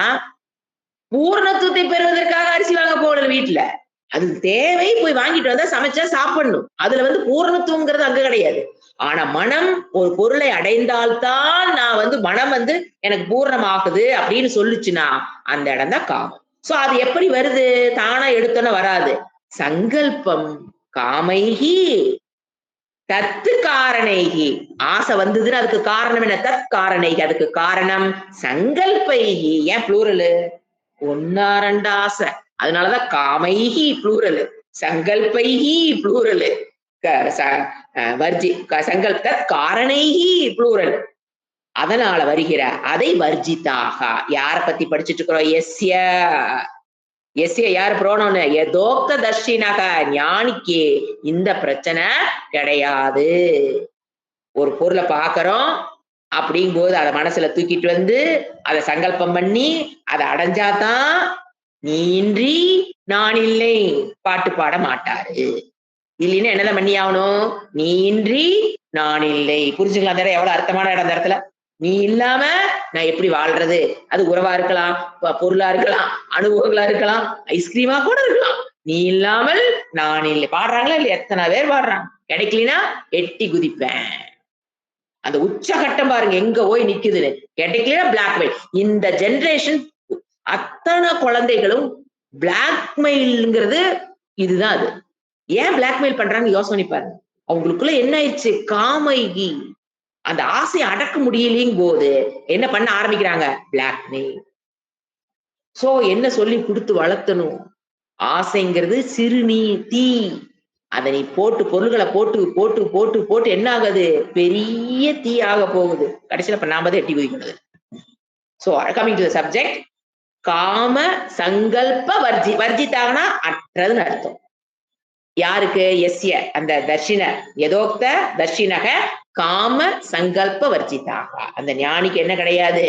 பூர்ணத்துவத்தை பெறுவதற்காக அரிசி வாங்க போகல வீட்டுல. அது தேவை, போய் வாங்கிட்டு வந்தா சமைச்சா சாப்பிடணும். அதுல வந்து பூரணத்துவங்கிறது அங்க கிடையாது. ஆனா மனம் ஒரு பொருளை அடைந்தால்தான் நான் வந்து மனம் வந்து எனக்கு பூர்ணமாகுது அப்படின்னு சொல்லுச்சுன்னா அந்த இடம் தான் காமம். சோ அது எப்படி வருது? தானா எடுத்தோன்னு வராது. சங்கல்பம் காமைகி தத்து காரணைகி. ஆசை வந்ததுன்னு அதுக்கு காரணம் என்ன? தத் காரணைகி. அதுக்கு காரணம் சங்கல்பைகி. ஏன் ப்ளூரலு? ஒன்னா ரெண்டு ஆசை. அதனாலதான் காமைகி ப்ளூரலு, சங்கல்பைகி ப்ளூரலு, சங்கல்ப காரணைகி ப்ளூரல். அதனால வருகிற அதை வர்ஜிதாக. யார பத்தி படிச்சுட்டு இருக்கிறோம்? எஸ்ய. எஸ்ய யார் புரோனோன்னு? எதோக்த தர்ஷினக. ஞானிக்கு இந்த பிரச்சனை கிடையாது. ஒரு பொருளை பாக்குறோம் அப்படிங்கும்போது அதை மனசுல தூக்கிட்டு வந்து அதை சங்கல்பம் பண்ணி அதை அடைஞ்சாதான் நீ இன்றி நான் இல்லை பாட்டு பாட மாட்டாரு. இல்லைன்னா என்னதான் பண்ணி ஆகணும்? நீ இன்றி நான் இல்லை. புரிஞ்சுக்கலாம் அந்த இடம் எவ்வளவு அர்த்தமான இடம் அந்த இடத்துல. நீ இல்லாம நான் எப்படி வாழ்றது? அது உறவா இருக்கலாம், பொருளா இருக்கலாம், அனுபவங்களா இருக்கலாம், ஐஸ்கிரீமா கூட இருக்கலாம். நீ இல்லாமல் நான் இல்லை. பாடுறாங்களா இல்லையா? எத்தனை பேர் பாடுறாங்க. கிடைக்கலனா எட்டி குதிப்பேன். அந்த உச்சகட்டம் பாருங்க எங்க போய் நிக்குதுன்னு. கிடைக்கலனா பிளாக்மெயில். இந்த ஜெனரேஷன் அத்தனை குழந்தைகளும் பிளாக்மெயில்ங்கிறது இதுதான் அது. ஏன் பிளாக்மெயில் பண்றாங்க யோசனை பாருங்க. அவங்களுக்குள்ள என்ன ஆயிடுச்சு? காமைகி அந்த ஆசையை அடக்க முடியலையும் போது என்ன பண்ண ஆரம்பிக்கிறாங்க? பிளாக்மெயில். சோ என்ன சொல்லி கொடுத்து வளர்த்தணும்? ஆசைங்கிறது சிறுநீர் தீ. அதை நீ போட்டு பொருள்களை போட்டு போட்டு போட்டு போட்டு என்ன ஆகுது? பெரிய தீ ஆக போகுது. கடைசியில இப்ப நாம தான் எட்டி குதிக்கிறது. So coming to the subject, காம சங்கல்ப வர்ஜிதாகனா அற்றதுன்னு அர்த்தம். யாருக்கு? எஸ்ய அந்த தர்ஷின யதோக்த தர்ஷினக காம சங்கல்ப வர்ஜிதாக. அந்த ஞானிக்கு என்ன கிடையாது?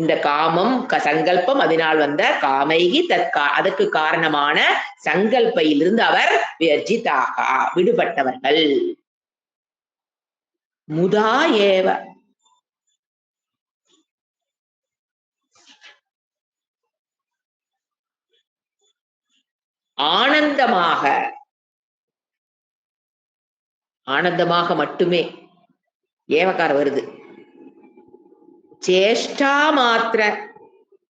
இந்த காமம் சங்கல்பம் அதனால் வந்த காமைகி அதற்கு காரணமான சங்கல்பையிலிருந்து அவர் வர்ஜிதாக விடுபட்டவர்கள். முதா ஏவ ஆனந்தமாக ஆனந்தமாக மட்டுமே ஏவக்கார வருது. சேஷ்டா மாத்திர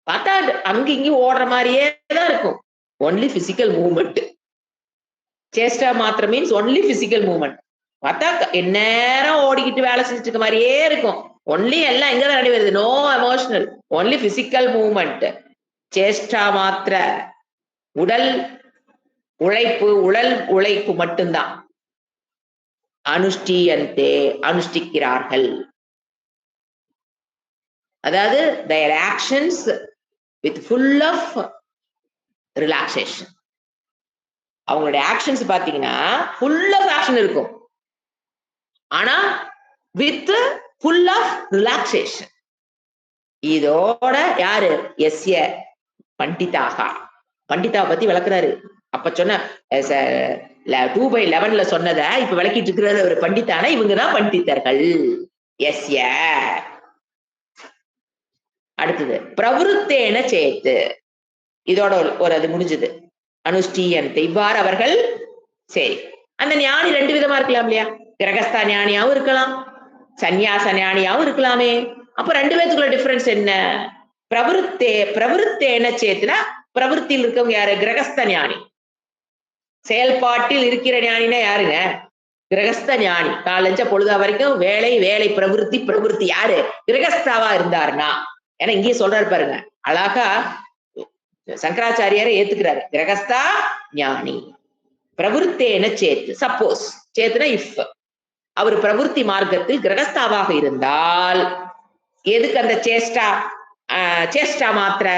பார்த்தா அங்க இங்கயும் ஓடுற மாதிரியே தான் இருக்கும். Only physical movement. சேஷ்டா மாத்திர மீன்ஸ் ஒன்லி பிசிக்கல் மூவ்மெண்ட். பார்த்தா எந்நேரம் ஓடிக்கிட்டு வேலை செஞ்சுட்டு இருக்க மாதிரியே இருக்கும். ஒன்லி எல்லாம் எங்கதான் நடி வருது? No emotional, only physical movement. சேஷ்டா மாத்திர உடல் உழைப்பு, உடல் உழைப்பு மட்டும்தான். அனுஷ்டியந்தே அனுஷ்டிக்கிறார்கள். அதாவது their actions with full of relaxation. அவங்களுடைய ஆக்ஷன்ஸ் பாத்தீங்கன்னா full of action இருக்கும், ஆனா with full of relaxation. இதோட யாரு? எஸ்ய பண்டிதாக. பண்டிதா பத்தி விளக்குறாரு. அப்ப சொன்ன 2/11 சொன்னதை இப்ப விளக்கிட்டு இருக்கிறாரு ஒரு பண்டிதானா. இவங்கதான் பண்டிதர்கள். எஸ்ய. அடுத்தது பிரவருத்தேன சேத்து. இதோட ஒரு அது முடிஞ்சது. அனுஷ்டியன்তে இவ்வாறு அவர்கள். சரி, அந்த ஞானி ரெண்டு விதமா இருக்கலாம் இல்லையா? கிரகஸ்தா ஞானியாவும் இருக்கலாம், சந்நியாச ஞானியாவும் இருக்கலாமே. அப்ப ரெண்டு பேத்துக்குள்ள டிஃபரன்ஸ் என்ன? பிரவருத்தேன சேத்துனா பிரவருத்தியில் இருக்கவங்க யாரு? கிரகஸ்த ஞானி. செயல்பாட்டில் இருக்கிற ஞானினா யாருங்க? கிரகஸ்த ஞானி. காலஞ்ச பொழுதா வரைக்கும் வேலை வேலை பிரவருத்தி யாரு? கிரகஸ்தாவா இருந்தாருன்னா. ஏன்னா இங்கேயே சொல்றாரு பாருங்க அழகா, சங்கராச்சாரியாரை ஏத்துக்கிறாரு. கிரகஸ்தா ஞானி. பிரவருத்தேன சேத்து. சப்போஸ் சேத்துனா இஃப் அவர் பிரவருத்தி மார்க்கத்தில் கிரகஸ்தாவாக இருந்தால் எதுக்கு அந்த சேஷ்டா? சேஷ்டா மாத்திர.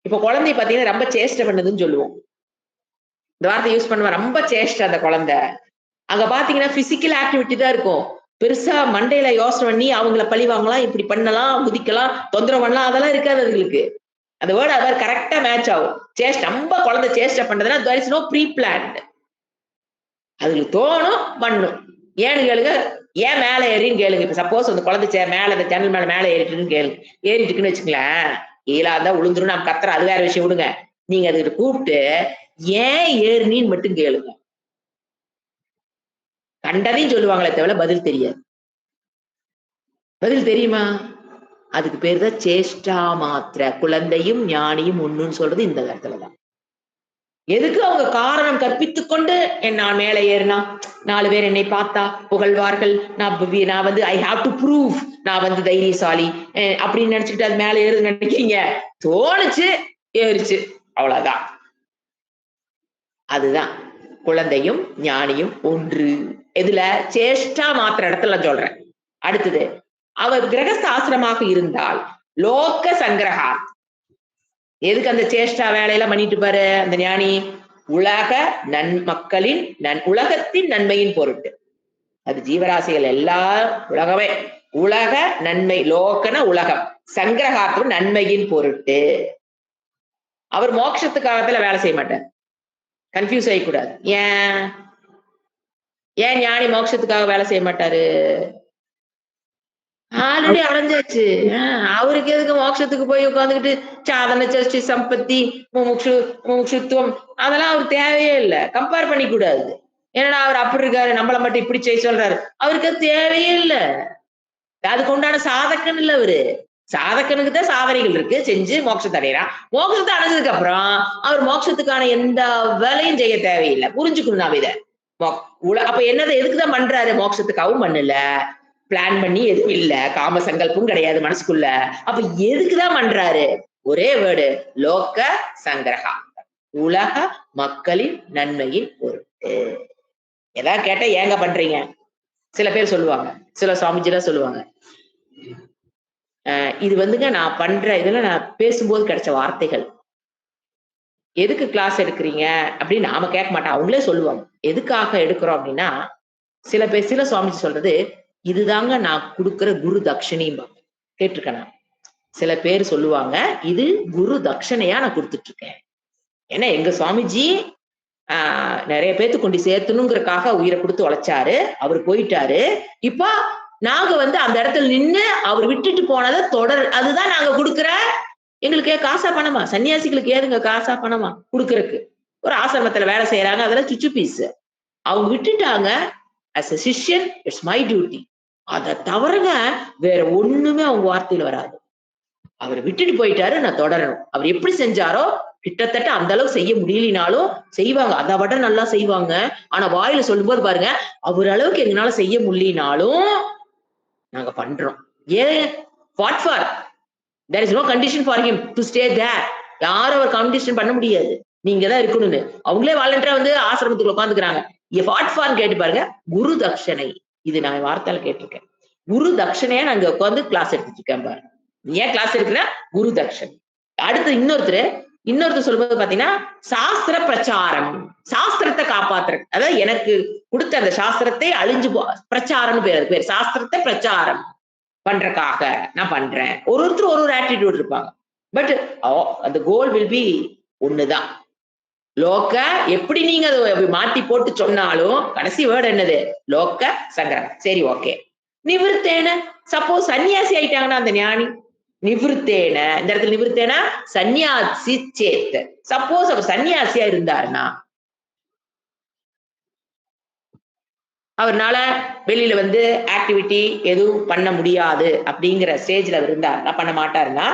இப்ப குழந்தை பாத்தீங்கன்னா ரொம்ப சேஷ்டை பண்ணுதுன்னு சொல்லுவோம். இந்த வார்த்தை யூஸ் பண்ணுவேன், ரொம்ப சேஷ்டை அந்த குழந்தை. அங்க பாத்தீங்கன்னா பிசிக்கல் ஆக்டிவிட்டி தான் இருக்கும். பெருசா மண்டையில யோசனை பண்ணி அவங்கள பழி வாங்கலாம், இப்படி பண்ணலாம், முதிக்கலாம், தொந்தரவு பண்ணலாம், அதெல்லாம் இருக்காது அதுகளுக்கு. அந்த வேர்டு அவர் கரெக்டா மேட்ச் ஆகும். சேஷ்டை ரொம்ப குழந்தை சேஷ்டை பண்றதுன்னா there is no pre-planned. அதுக்கு தோணும் பண்ணும். ஏன்னு கேளுங்க, ஏன் மேல ஏறின்னு கேளுங்க. இப்ப சப்போஸ் அந்த குழந்தை மேல அந்த ஜன்னல் மேல ஏறிட்டுன்னு கேளுங்க. ஏறிட்டுக்குன்னு வச்சுங்களேன், ஈழா இருந்தா உளுந்துரும், நம்ம கத்துறோம், அது வேற விஷயம் விடுங்க. நீங்க அதுகிட்ட கூப்பிட்டு ஏன் ஏறினின்னு மட்டும் கேளுங்க. கண்டதையும் சொல்லுவாங்களே தவிர பதில் தெரியாது. பதில் தெரியுமா? அதுக்கு பேர் தான் சேஷ்டா மாத்திர. குழந்தையும் ஞானியும் ஒண்ணுன்னு சொல்றது இந்த இடத்துலதான். எதுக்கு அவங்க காரணம் கற்பித்துக் கொண்டு நான் மேல ஏறினா 4 பேர் என்னை பார்த்தா புகழ்வார்கள், நான் வந்து ஐ ஹாவ் டு ப்ரூவ் நான் வந்து தைரியசாலி அப்படின்னு நினைச்சுக்கிட்டு அது மேல ஏறுது நினைக்கிறீங்க? தோணுச்சு, ஏறிச்சு, அவ்வளவுதான். அதுதான் குழந்தையும் ஞானியும் ஒன்று. இதுல சேஷ்டா மாத்திர இடத்துல சொல்றேன். அடுத்தது, அவர் கிரகஸ்த ஆசிரமாக இருந்தால் லோக சங்கிரகா. எதுக்கு அந்த சேஷ்டா வேலையெல்லாம் பண்ணிட்டு பாரு அந்த ஞானி? உலக மக்களின் உலகத்தின் நன்மையின் பொருட்டு. அது ஜீவராசிகள் எல்லா உலகமே உலக நன்மை. லோகன உலகம், சங்கிரகாத்தும் நன்மையின் பொருட்டு. அவர் மோட்சத்துக்காகத்துல வேலை செய்ய மாட்டார். கன்ஃபியூஸ் ஆயிக்கூடாது. ஏன் ஏன் ஞானி மோட்சத்துக்காக வேலை செய்ய மாட்டாரு? ஆல்ரெடி அடைஞ்சாச்சு. அவருக்கு எதுக்கு மோட்சத்துக்கு போய் உட்கார்ந்துகிட்டு சாதன, சஷ்டி, சம்பத்தி, முமுக்ஷு முமுக்ஷுத்துவம் அதெல்லாம் அவருக்கு தேவையே இல்ல. கம்பேர் பண்ணிக்க கூடாது. என்னடா அவர் அப்படி இருக்காரு, நம்மள மட்டும் இப்படி செய்ய சொல்றாரு. அவருக்கு அது தேவையே இல்ல. அதுக்கு உண்டான சாதகன் இல்ல அவரு. சாதகனுக்கு தான் சாதனைகள் இருக்கு. செஞ்சு மோட்சத்தை அடையறான். மோட்சத்தை அடைஞ்சதுக்கு அப்புறம் அவர் மோட்சத்துக்கான எந்த வேலையும் செய்ய தேவையில்லை. புரிஞ்சுக்கணும் நாம இத. அப்ப என்னது எதுக்குதான் பண்றாரு? மோட்சத்துக்காகவும் பண்ணல. பிளான் பண்ணி எதுவும் இல்ல. காம சங்கல்பம் கிடையாது மனசுக்குள்ள. அப்ப எதுக்குதான் பண்றாரு? ஒரே வேர்டு லோக சங்கிரகா. உலக மக்களின் நன்மையின் பொருட்டு. ஏதாவது கேட்டா ஏங்க பண்றீங்க? சில பேர் சொல்லுவாங்க. சில சுவாமிஜிலாம் சொல்லுவாங்க. இது வந்துங்க நான் பண்ற இதுல நான் பேசும்போது கிடைச்ச வார்த்தைகள். எதுக்கு கிளாஸ் எடுக்கிறீங்க? அப்படின்னு நாம கேட்க மாட்டோம். அவங்களே சொல்லுவாங்க. எதுக்காக எடுக்கிறோம் அப்படின்னா, சில பேர் சில சுவாமிஜி சொல்றது, இதுதாங்க நான் குடுக்குற குரு தட்சணைம்பாங்க. கேட்டுருக்கேன் நான். சில பேர் சொல்லுவாங்க, இது குரு தட்சணையா நான் குடுத்துட்டு இருக்கேன். ஏன்னா எங்க சுவாமிஜி நெறைய பேத்துக்கு கொண்டு சேர்த்தணுங்கிறதுக்காக உயிரை குடுத்து உழைச்சாரு. அவரு போயிட்டாரு. இப்ப நாங்க வந்து அந்த இடத்துல நின்னு அவர் விட்டுட்டு போனத அதுதான் நாங்க குடுக்குற எங்களுக்கு காசா பணமா? சன்னியாசிகளுக்கு ஏதுங்க காசா பணமா குடுக்குறக்கு? ஒரு ஆசிரமத்துல வேலை செய்யறாங்க. அதெல்லாம் சுச்சு பீஸ். அவங்க விட்டுட்டாங்க. அஸ் எ சிஷ்யன் இட்ஸ் மை டியூட்டி. அத தவிரங்க வேற ஒண்ணுமே அவங்க வார்த்தையில வராது. அவர் விட்டுட்டு போயிட்டாரு, நான் தொடரணும். அவர் எப்படி செஞ்சாரோ கிட்டத்தட்ட அந்த அளவுக்கு செய்ய முடியலினாலும் செய்வாங்க. அத விட நல்லா செய்வாங்க. ஆனா வாயில சொல்லும்போது பாருங்க, அவர் அளவுக்கு எங்கனால செய்ய முடியலினாலும் நாங்க பண்றோம். ஏன்? What for? There is no condition for him to stay there. யாரும் அவர் கண்டிஷன் பண்ண முடியாது. நீங்க தான் இருக்கணும்னு. அவங்களே வாலண்டியரா வந்து ஆசிரமத்துக்குள்ள உட்கார்ந்துக்கிறாங்க. வாட் ஃபார் கேட்டு பாருங்க. குரு தட்சணை. இது நான் வார்த்தையில கேட்டிருக்கேன். குரு தட்சணையா நான் இங்க உட்கார்ந்து கிளாஸ் எடுத்துட்டு இருக்கேன் பாருங்க. ஏன் கிளாஸ் எடுக்கிறேன்? குரு தட்சணை. அடுத்து இன்னொருத்தர் சொல்லும்போது பாத்தீங்கன்னா, சாஸ்திர பிரச்சாரம். சாஸ்திரத்தை காப்பாத்துற அதாவது எனக்கு கொடுத்த அந்த சாஸ்திரத்தை அழிஞ்சு பிரச்சாரம்னு பேர் அது பேர். சாஸ்திரத்தை பிரச்சாரம் பண்றதுக்காக நான் பண்றேன். ஒருத்தர் ஒரு ஆட்டிடியூட் இருப்பாங்க. பட் அந்த கோல் வில் பி ஒண்ணுதான். லோக எப்படி நீங்க அதை மாத்தி போட்டு சொன்னாலும் கடைசி வேர்டு என்னது? லோக சங்கரம். சரி, ஓகே. நிவிருத்தேன சப்போஸ் சன்னியாசி ஆயிட்டாங்கன்னா அந்த ஞானி நிவிருத்தேன இந்த இடத்துல நிவிருத்தேன சன்னியாசி சேத். சப்போஸ் அவர் சன்னியாசியா இருந்தாருன்னா அவர்னால வெளியில வந்து ஆக்டிவிட்டி எதுவும் பண்ண முடியாது அப்படிங்கிற ஸ்டேஜ்ல அவர் இருந்தாருன்னா பண்ண மாட்டாருன்னா,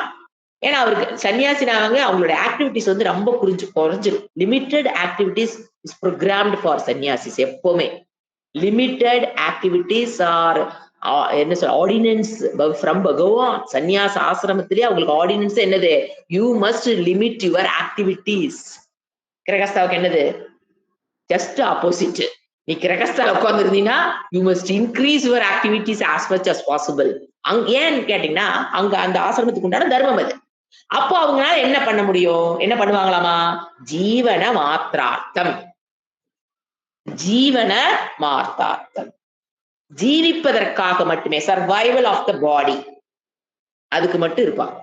ஏன்னா அவருக்கு சன்னியாசினாங்க அவங்களோட ஆக்டிவிட்டிஸ் வந்து ரொம்ப குறைஞ்சிரும். Limited activities is programmed for சன்னியாசிஸ். எப்பவுமே லிமிட்டெட் ஆக்டிவிட்டிஸ் ஆர் என்ன சொல்ற ஆர்டினன்ஸ் ஃப்ரம் பகவான். சன்னியாச ஆசிரமத்திலே அவங்களுக்கு ஆர்டினன்ஸ் என்னது? You must limit your activities. கிரகஸ்தாவுக்கு என்னது? Just opposite. நீ கிரகஸ்தால உட்கார்ந்து இருந்தீங்கன்னா you must increase your activities as much as possible. ஏன்னு கேட்டீங்கன்னா அங்க அந்த ஆசிரமத்துக்கு உண்டான தர்மம் அது. அப்போ அவங்களால என்ன பண்ண முடியும்? என்ன பண்ணுவாங்களாமா? ஜீவன மாத்திரார்த்தம். ஜீவன மார்த்தார்த்தம். ஜீவிப்பதற்காக மட்டுமே, சர்வைவல் ஆஃப் த பாடி, அதுக்கு மட்டும் இருப்பாங்க.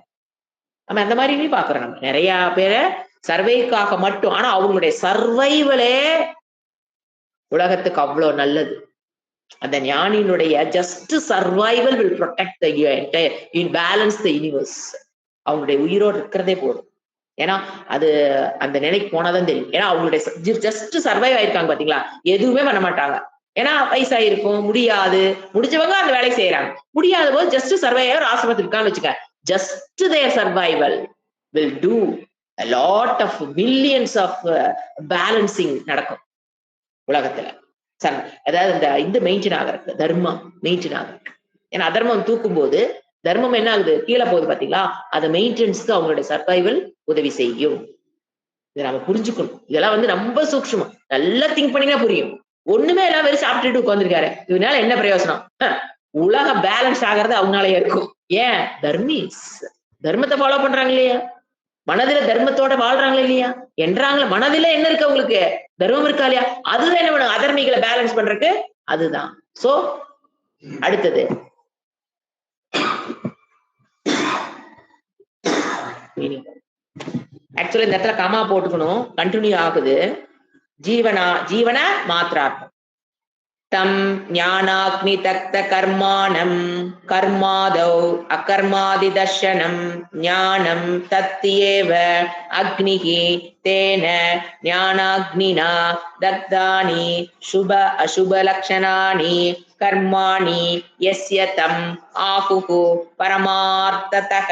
நம்ம அந்த மாதிரி பாக்குறோம். நம்ம நிறைய பேரை சர்வைக்காக மட்டும். ஆனா அவங்களுடைய சர்வைவலே உலகத்துக்கு அவ்வளவு நல்லது. அந்த ஞானியினுடைய just survival will protect balance the universe. அவங்களுடைய உயிரோடு இருக்கிறதே போதும். ஏன்னா அது அந்த நிலைக்கு போனாதான் தெரியும். ஏன்னா அவங்களுடைய ஜஸ்ட் சர்வைவ் ஆயிருக்காங்க பாத்தீங்களா, எதுவுமே பண்ண மாட்டாங்க. ஏன்னா வயசாயிருக்கும், முடியாது. முடிஞ்சவங்க அந்த வேலையை செய்யறாங்க. முடியாத போது ஜஸ்ட் சர்வைவ் ஆசிரமத்தில் இருக்கான்னு வச்சுக்க, just there survival will do a lot of millions of balancing நடக்கும் உலகத்துல. அதாவது இந்த மெயின்டைன் ஆகிறதுக்கு தர்மம் மெயின்டைன் ஆகிறதுக்கு. ஏன்னா அதர்மம் தூக்கும் போது தர்மம் என்ன ஆகுது? கீழே போகுது பாத்தீங்களா? அது மெயின்டெனன்ஸ்க்கு அவங்களுடைய சர்வைவல் உதவி செய்யும். இதை நம்ம புரிஞ்சுக்கணும். இதெல்லாம் வந்து ரொம்ப சூக்ஷ்மம். நல்லா திங்க் பண்ணினா புரியும். ஒண்ணுமே எல்லாம் வெறும் சாப்பிட்டுட்டு உட்கார்ந்துருக்காரு, இதனால என்ன பிரயோசனம்? உலக பேலன்ஸ் ஆகிறது அவங்களாலே இருக்கும். ஏன்? தர்மீஸ் தர்மத்தை ஃபாலோ பண்றாங்க இல்லையா? மனதில தர்மத்தோட வாழ்றாங்களா இல்லையா? என்றாங்களா? மனதில என்ன இருக்கு அவங்களுக்கு? தர்மம் இருக்கா இல்லையா? அதுதான் என்ன பண்ணும்? அதர்மிகளை பேலன்ஸ் பண்றதுக்கு அதுதான். சோ அடுத்தது ஆக்சுவலி இந்த இடத்துல கமா போட்டுக்கணும். கண்டினியூ ஆகுது. जीवन मात्रार्थम तम ज्ञानाग्नि तक्त कर्माणं कर्मादौ अकर्मादिदर्शनं ज्ञानं तत्येव अग्निः तेन ज्ञानाग्निना दग्धानि शुभ अशुभ लक्षणानि कर्माणि यस्य तम् आहुः परमार्थतः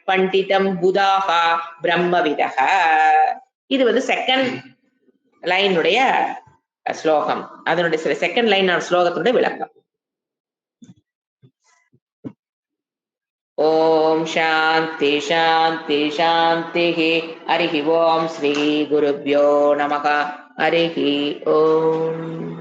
पण्डितं बुधाः ब्रह्मविदः. இது வந்து செகண்ட் லைனுடைய ஸ்லோகம். அதனுடைய செகண்ட் லைன் ஸ்லோகத்துடைய விளக்கம். ஓம் சாந்தி சாந்தி சாந்தி. ஹரிஹி ஓம் ஸ்ரீ குருப்யோ நமக. ஹரிஹி ஓம்.